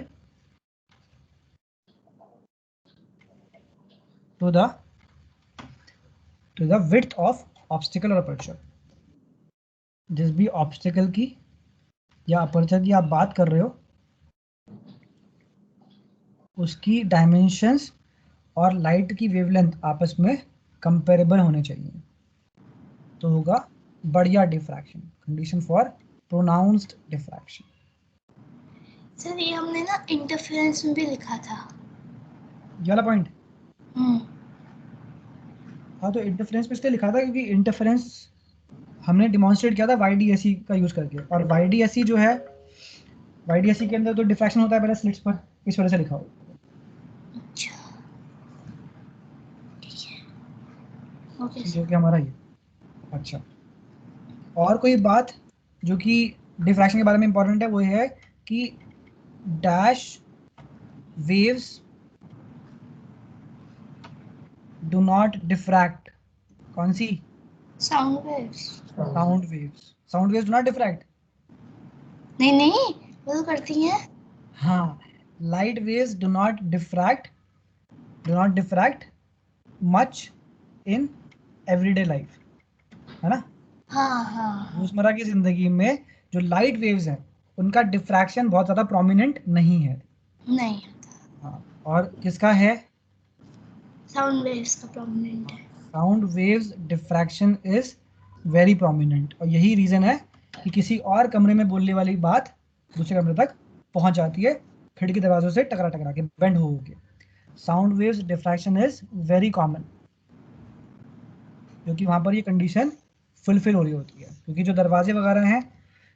to the width of obstacle और अपर्चर। जिस भी ऑब्स्टिकल की या अपर्चर की आप बात कर रहे हो उसकी डायमेंशंस और लाइट की वेवलेंथ आपस में कंपेरेबल होने चाहिए, तो होगा बढ़िया diffraction, condition for pronounced diffraction. Sir ये हमने ना इंटरफेरेंस में भी लिखा था। ये वाला पॉइंट, हम्म, हाँ, तो इंटरफेरेंस पे इसलिए लिखा था क्योंकि इंटरफेरेंस हमने डिमॉन्स्ट्रेट किया था YDSE का यूज करके, और YDSE जो है, YDSE के अंदर तो डिफ्रैक्शन होता है पहले स्लिट्स पर, इस वजह से लिखा हो। अच्छा ठीक है, ओके जो सर। कि हमारा ये, अच्छा, और कोई बात जो कि डिफ्रैक्शन के बारे में इंपॉर्टेंट है वो है कि dash waves do not diffract. कौन सी? Sound waves. Sound waves. Sound waves do not diffract. नहीं नहीं, वो तो करती हैं। हाँ, light waves do not diffract much in everyday life, है ना। हाँ हाँ रोजमर्रा की जिंदगी में जो लाइट वेव्स हैं उनका डिफ्रैक्शन बहुत ज्यादा प्रोमिनेंट नहीं है। नहीं होता, हाँ, और किसका है? साउंड वेव्स का प्रोमिनेंट है। Sound waves diffraction is very prominent, और यही रीजन है कि किसी और कमरे में बोलने वाली बात दूसरे कमरे तक पहुंच जाती है खिड़की दरवाजों से टकरा टकरा के, बेंड हो के। Sound waves diffraction is very common, क्योंकि वहां पर ये कंडीशन फुलफिल हो रही होती है, क्योंकि जो दरवाजे वगैरह हैं,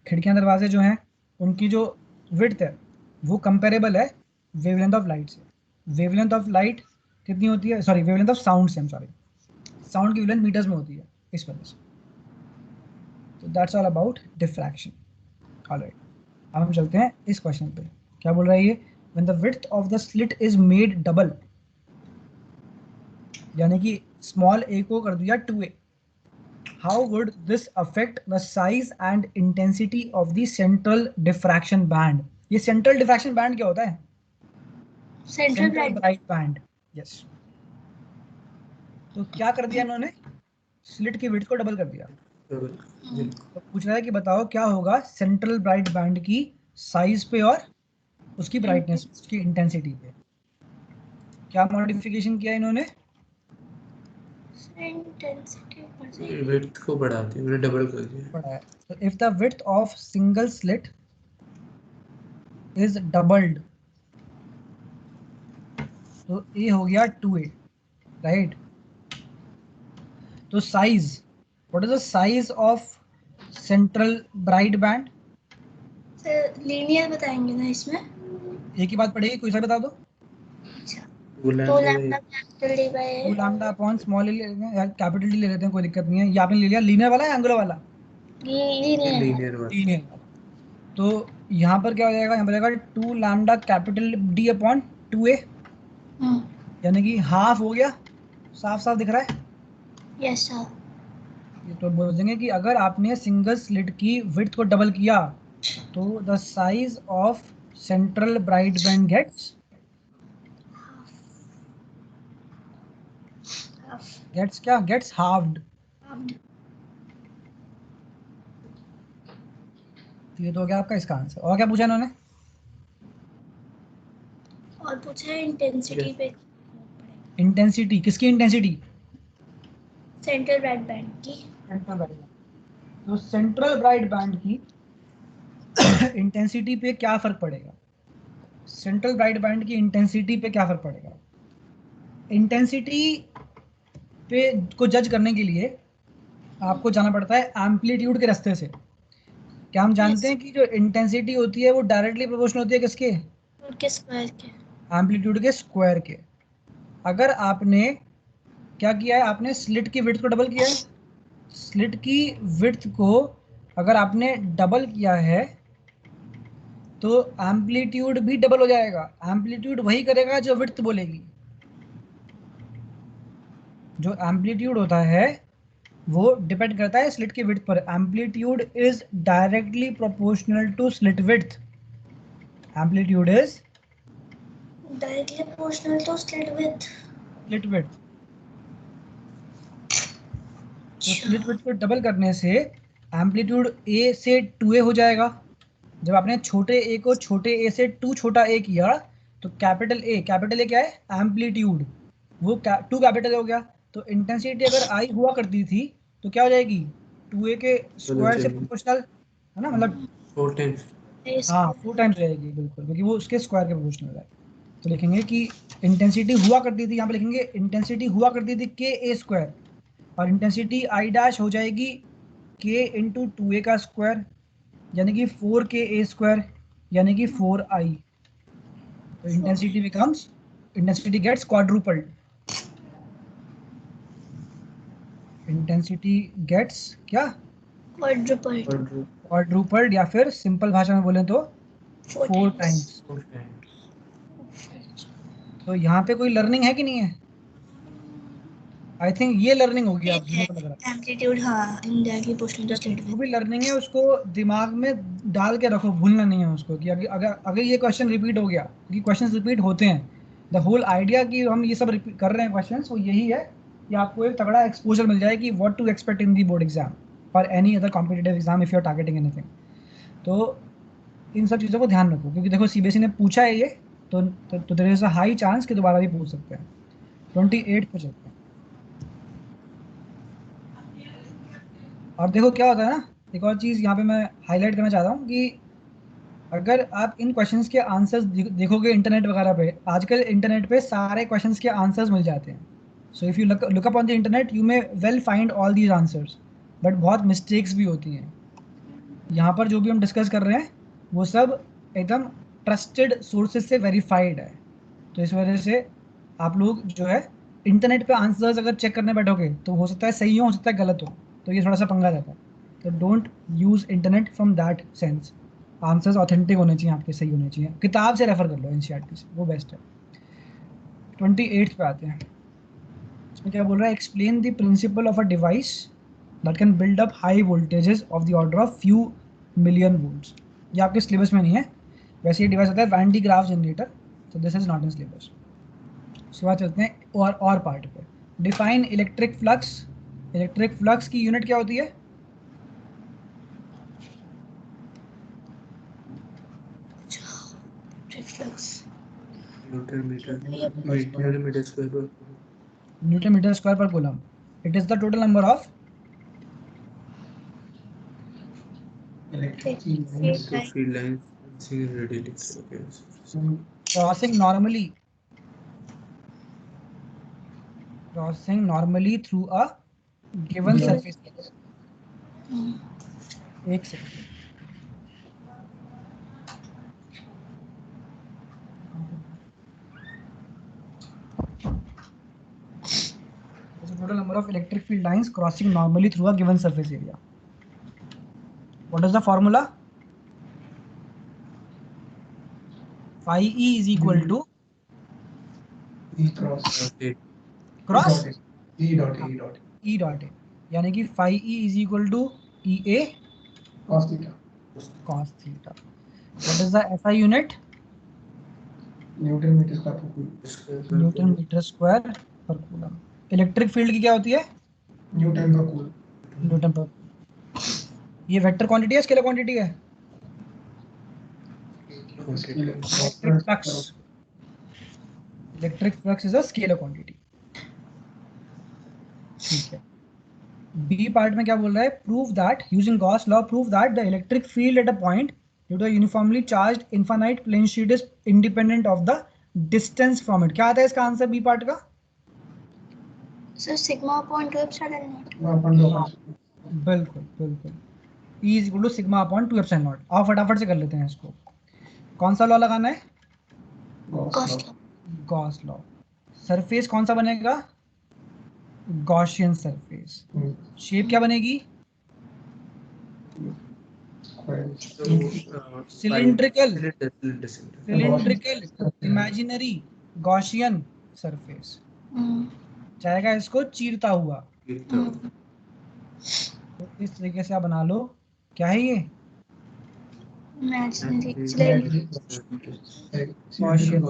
खिड़कियां दरवाजे जो हैं, उनकी जो विड्थ है वो कंपेरेबल है वेवलेंथ ऑफ लाइट से। वेवलेंथ ऑफ लाइट कितनी होती है, सॉरी वेवलेंथ ऑफ साउंड से, सॉरी, साउंड की वेवलेंथ मीटर्स में होती है, इस वजह से। तो that's all about diffraction. Alright, अब हम चलते हैं इस क्वेश्चन पे। क्या बोल रहा है ये? When the width of the slit is made double, यानी कि स्मॉल a को कर दिया 2a, how would this affect the size and intensity of the central diffraction band? ये central diffraction band क्या होता है? Central Central bright band, yes। तो क्या कर दिया इन्होंने? स्लिट की विड्थ को डबल कर दिया। तो पूछ रहा है कि बताओ क्या होगा सेंट्रल ब्राइट बैंड की साइज पे और उसकी ब्राइटनेस, उसकी इंटेंसिटी पे। क्या मॉडिफिकेशन किया इन्होंने? इंटेंसिटी विड्थ को बढ़ा दिया, उन्हें डबल कर दिया। पढ़ा है। तो if the width of single slit is doubled, तो ये हो गया 2a, राइट। तो size, what is the size of central bright band? Sir linear बताएंगे ना इसमें। एक ही बात पड़ेगी, कोई सा बता दो। अच्छा, बोला 2 है lambda capital D by 2 lambda upon small ले लेते हैं या कैपिटल डी ले लेते हैं, कोई दिक्कत नहीं है। ये आपने ले लिया लीनियर वाला या एंगुलर वाला? लीनियर। लीनियर वाला। लीनियर वाला। तो यहाँ पर क्या हो जाएगा? यहाँ पर जाएगा 2 lambda capital D upon 2a, यानी कि हाफ हो गया। साफ साफ दिख रहा है? Yes sir. ये तो बोल देंगे कि अगर आपने सिंगल स्लिट की विड्थ को डबल किया तो the size of central bright band gets halved. ये तो हो गया आपका इसका आंसर। और क्या पूछा इन्होंने? और पूछा है इंटेंसिटी पे। इंटेंसिटी, किसकी इंटेंसिटी? सेंट्रल ब्राइट बैंड की। Central bright band. तो सेंट्रल ब्राइट बैंड की इंटेंसिटी पे क्या फर्क पड़ेगा? सेंट्रल ब्राइट बैंड की इंटेंसिटी पे क्या फर्क पड़ेगा? इंटेंसिटी पे को जज करने के लिए आपको जाना पड़ता है एम्पलीट्यूड के रास्ते से। क्या हम जानते हैं कि जो इंटेंसिटी होती है वो डायरेक्टली प्रोपोर्शनल होती है किसके? के स्क्वायर के। एम्पलीट्यूड के स्क्वायर के। अगर आपने क्या किया है, आपने स्लिट की विड्थ को डबल किया है, स्लिट की विड्थ को अगर आपने डबल किया है तो एम्पलीट्यूड भी डबल हो जाएगा। एम्पलीट्यूड वही करेगा जो विड्थ बोलेगी। जो एम्पलीट्यूड होता है वो डिपेंड करता है स्लिट की विड्थ पर। Amplitude is directly proportional to slit width. Amplitude is directly proportional to slit width. Slit width. Split width को डबल करने से एम्पलीट्यूड a से 2a हो जाएगा। जब आपने छोटे a को छोटे a से 2 छोटा a किया तो कैपिटल A क्या है? एम्पलीट्यूड, वो 2 कैपिटल हो गया। तो इंटेंसिटी अगर I हुआ करती थी तो क्या हो जाएगी? 2a के स्क्वायर से प्रोपोर्शनल है ना, मतलब 4 times। हाँ 4 टाइम्स रहेगी बिल्कुल, क्योंकि वो उसके स्क्वायर के प्रोपोर्शनल है। तो लिखेंगे कि इंटेंसिटी हुआ करती थी, यहाँ पे लिखेंगे इंटेंसिटी हुआ करती थी के ए स्क्वायर, और इंटेंसिटी आई डैश हो जाएगी के इंटू 2a का स्क्वायर, यानी कि 4ka स्क्वायर, यानी कि 4i। तो intensity gets quadrupled, intensity gets क्या? क्वाड्रुपल्ड, या फिर सिंपल भाषा में बोले तो 4 टाइम्स। तो यहाँ पे कोई लर्निंग है कि नहीं है? आई थिंक ये लर्निंग होगी आप मुझे लग रहा है। एम्पलीट्यूड हाँ इनडायरेक्टली प्रोपोर्शनल टू स्टेट जो भी लर्निंग है उसको दिमाग में डाल के रखो, भूलना नहीं है उसको कि अगर ये क्वेश्चन रिपीट हो गया, क्योंकि क्वेश्चंस रिपीट होते हैं। द होल आइडिया कि हम ये सब रिपीट कर रहे हैं क्वेश्चंस, वो यही है कि आपको एक तगड़ा एक्सपोजर मिल जाए कि what to expect in the board exam और any other competitive exam if you are targeting anything. तो इन सब चीज़ों को ध्यान रखो, क्योंकि देखो सीबीएसई ने पूछा है ये, तो there is a high chance कि दोबारा भी पूछ सकते हैं। 28 पे चलते हैं। और देखो क्या होता है ना, एक और चीज़ यहाँ पे मैं हाईलाइट करना चाहता हूँ कि अगर आप इन क्वेश्चंस के आंसर्स देखोगे इंटरनेट वगैरह पे, आजकल इंटरनेट पे सारे क्वेश्चंस के आंसर्स मिल जाते हैं। So if you look up on the internet you may well find all these answers, but बहुत मिस्टेक्स भी होती हैं। यहाँ पर जो भी हम डिस्कस कर रहे हैं वो सब एकदम ट्रस्टेड सोर्सेज से वेरीफाइड है। तो इस वजह से आप लोग जो है इंटरनेट पे आंसर्स अगर चेक करने बैठोगे तो हो सकता है सही हो सकता है गलत हो, तो ये थोड़ा सा पंगा रहता है। तो don't use internet from that sense. Answers authentic होने चाहिए, आपके सही होने चाहिए। किताब से रेफर कर लो एनसीईआरटी से, वो बेस्ट है। 28 पे आते हैं। इसमें क्या बोल रहा है? Explain the principle of a device that can build up high voltages of the order of few million volts. ये आपके सिलेबस में नहीं है, वैसे ये डिवाइस होता है वैन डी ग्राफ जनरेटर, तो this is not in syllabus. उसके बाद चलते हैं और पार्ट पे। Define electric flux. Electric flux की यूनिट क्या होती है? न्यूटन मीटर स्क्वायर पर Newton metre square per coulomb. It is the total number of field lines crossing normally through a given surface. एक second, the total number of electric field lines crossing normally through a given surface area. What is the formula? Phi E is equal to E cross cross E dot E dot A, यानी कि phi E is equal to EA cos theta. What is the SI unit? Newton meter square per coulomb. Newton metre square per coulomb. Electric field की क्या होती है? Newton per coulomb. Newton per. ये vector quantity है, scalar quantity है? Electric flux is a scalar quantity. ठीक है। B part में क्या बोल रहा है? Prove that using Gauss law, prove that the electric field at a point due to uniformly charged infinite plane sheet is independent of the distance from it. क्या आता है इसका आंसर बी पार्ट का? Sir sigma upon 2 epsilon naught. बिल्कुल। E is equal to sigma upon 2 epsilon naught. आओ फटाफट से कर लेते हैं इसको। कौन सा लॉ लगाना है? Gauss law. सरफेस कौन सा बनेगा? Gaussian surface. शेप क्या बनेगी? Cylindrical imaginary Gaussian surface. चाहेगा इसको चीरता हुआ। तो इस तरीके से आप बना लो। क्या है ये? गॉसियन।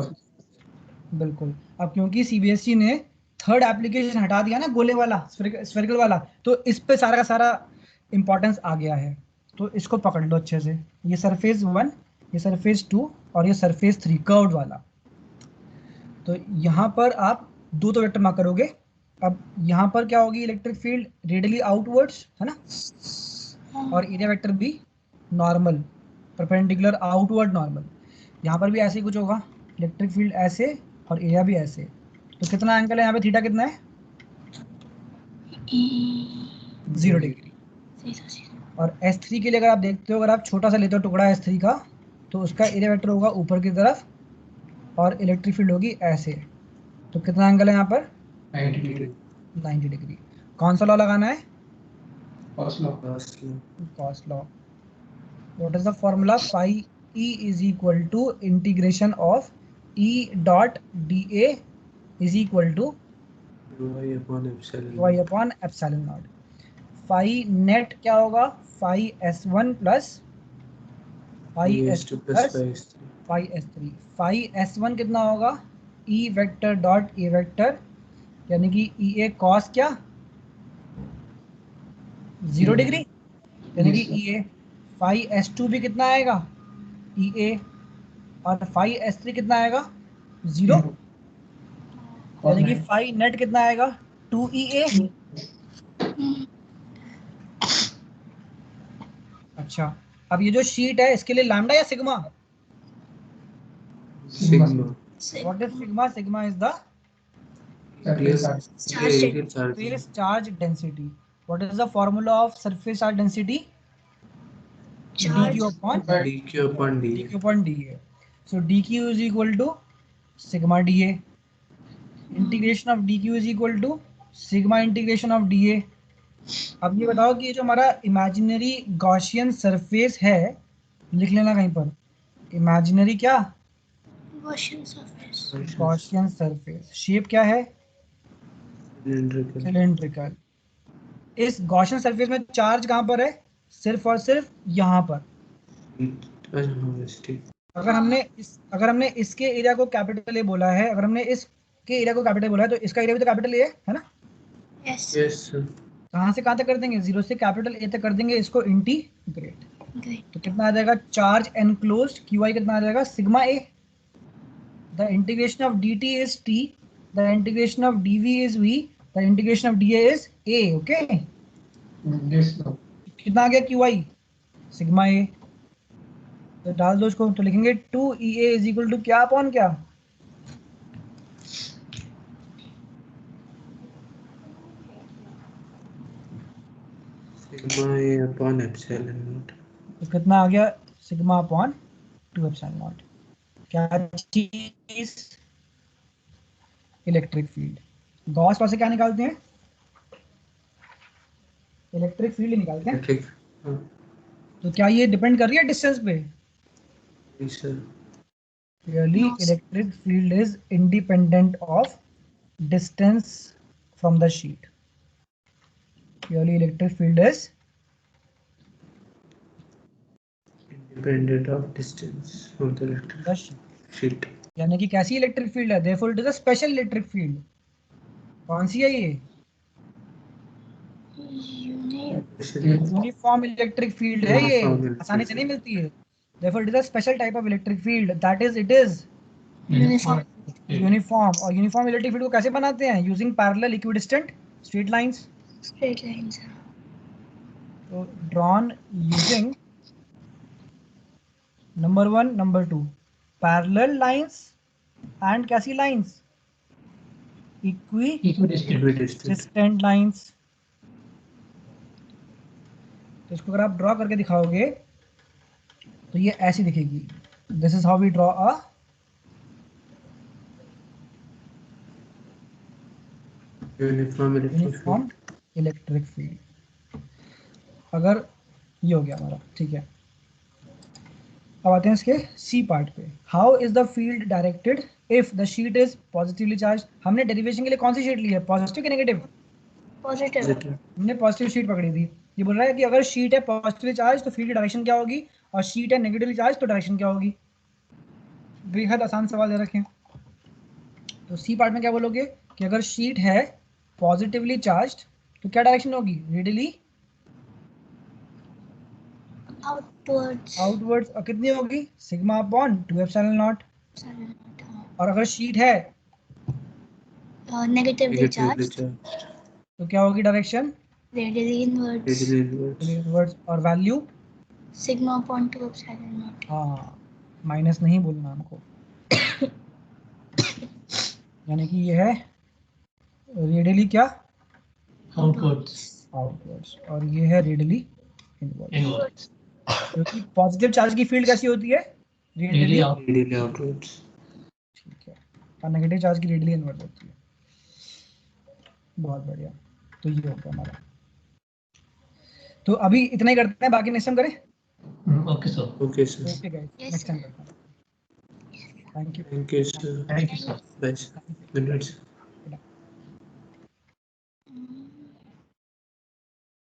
बिल्कुल। अब क्योंकि सीबीएसई ने थर्ड एप्लीकेशन हटा दिया ना, गोले वाला, स्फेरिकल वाला, तो इस पे सारा का सारा इंपॉर्टेंस आ गया है। तो इसको पकड़ लो अच्छे से, ये सरफेस 1, ये सरफेस 2 और ये सरफेस 3 कर्व्ड वाला। तो यहाँ पर आप दो तो वेक्टर मार्क करोगे। अब यहाँ पर क्या होगी, इलेक्ट्रिक फील्ड रेडियली आउटवर्ड्स, है ना, और एरिया वेक्टर भी नॉर्मल, परपेंडिकुलर आउटवर्ड नॉर्मल। यहाँ पर भी ऐसे ही कुछ होगा, इलेक्ट्रिक फील्ड ऐसे और एरिया भी ऐसे। तो कितना एंगल है यहाँ पे, थीटा कितना है, 0 डिग्री। और S3 के लिए अगर आप देखते हो, अगर आप छोटा सा लेते हो टुकड़ा S3 का, तो उसका एरिया वेक्टर होगा ऊपर की तरफ और इलेक्ट्रिक फील्ड होगी ऐसे। तो कितना एंगल है यहाँ पर, 90 डिग्री। 90 डिग्री। कौन सा लॉ लगाना है, Gauss law. Gauss law. What is the formula, phi E is equal to integration of E dot dA is equal to y upon epsilon y upon epsilon naught. Phi net क्या होगा, phi S1 plus phi S2 plus phi S3। Phi S1 कितना होगा, E vector dot A vector, यानी कि EA cos क्या, 0 degree, यानी कि EA। Phi S2 भी कितना आएगा, EA, और फाई S3 कितना आएगा, 0, यानी कि फाई नेट कितना आएगा, 2EA। अच्छा, अब ये जो शीट है इसके लिए लैम्डा या sigma, sigma what is sigma, sigma is the surface charge density. What is the formula of surface charge density, dq upon dq upon dA. dq upon dA. So dq is equal to sigma dA, integration of dq is equal to sigma integration of dA. अब ये बताओ कि ये जो हमारा imaginary Gaussian surface है, लिख लेना कहीं पर, इमेजिनरी क्या, गॉसियन सरफेस, शेप क्या है, सिलेंड्रिकल। इस गॉसियन सरफेस में चार्ज कहाँ पर है, सिर्फ और सिर्फ यहाँ पर। अगर हमने इसके एरिया को कैपिटल ए बोला है, अगर हमने इसके एरिया को कैपिटल बोला है, तो इसका एरिया भी तो कैपिटल ए है ना। यस। कहाँ से कहाँ तक कर देंगे, 0 से कैपिटल ए तक कर देंगे इसको इंटीग्रेट। तो कितना आ जाएगा, चार्ज एनक्लोज्ड QI कितना आ जाएगा, sigma A. The integration of dt is t, the integration of dv is v, the integration of dA is a। Okay, कितना आ गया QI, सिग्मा ए। तो डाल दो इसको, तो लिखेंगे 2EA इज इक्वल टू क्या अपॉन क्या, sigma A upon epsilon naught. तो कितना आ गया, सिग्मा अपॉन 2 एप्सिलॉन नॉट। क्या चीज, इलेक्ट्रिक फील्ड। गॉस लॉ से क्या निकालते हैं, इलेक्ट्रिक फील्ड निकालते हैं। ठीक, तो क्या ये डिपेंड कर रही है डिस्टेंस पे, sir clearly electric field is independent of distance from the sheet. Clearly electric field is independent of distance from the electric sheet. यानी कि कैसी इलेक्ट्रिक फील्ड है, therefore it is a special electric field. कौन सी है ये, uniform electric field है, ये आसानी से नहीं मिलती है। Therefore it is a special type of electric field, that is it is uniform. और यूनिफॉर्म इलेक्ट्रिक फील्ड को कैसे बनाते हैं, using parallel equidistant straight lines. तो drawn using number 1, number 2 parallel lines and कैसी लाइंस, इक्विडिस्टेंट लाइंस। तो इसको अगर आप ड्रॉ करके दिखाओगे तो ये ऐसी दिखेगी। This is how we draw a uniform electric field. अगर ये हो गया हमारा, ठीक है। अब आते हैं इसके सी पार्ट पे। How is the field directed if the sheet is positively charge. हमने डेरिवेशन के लिए कौन सी शीट ली है, पॉजिटिव कि नेगेटिव, पॉजिटिव। हमने पॉजिटिव शीट पकड़ी थी। ये बोल रहा है कि अगर शीट है पॉजिटिवली चार्ज तो फील्ड की डायरेक्शन क्या होगी, और शीट है नेगेटिवली चार्ज तो डायरेक्शन क्या होगी। बेहद आसान सवाल दे रखे हैं। तो सी पार्ट में क्या बोलोगे, कि अगर शीट है पॉजिटिवली चार्ज्ड तो क्या डायरेक्शन होगी? Radially outwards outwards. और कितनी होगी? Sigma upon 2 epsilon not. और अगर शीट है नेगेटिवली नेगेटिवली चार्ज चार्ज, तो क्या होगी direction? Radially inwards radially inwards, inwards. और value sigma upon 2 epsilon naught. हाँ, माइनस नहीं बोलना हमको। यानी कि ये है रेडियली क्या? Outwards outwards. और ये है रेडियली इनवर्ड्स। इनवर्ड्स क्योंकि पॉजिटिव चार्ज की फील्ड कैसी होती है? Radially. Radially out radially outwards. ठीक है। और नेगेटिव चार्ज की रेडियली इनवर्ट होती है। बहुत बढ़िया। तो ये हो गया हमारा। तो अभी इतना ही करते हैं, बाकी नेक्स्ट टाइम करें। Okay sir okay sir, okay guys, Yes, next time sir. करते हैं। Thank you. Thank you sir, thank you sir bye, good night.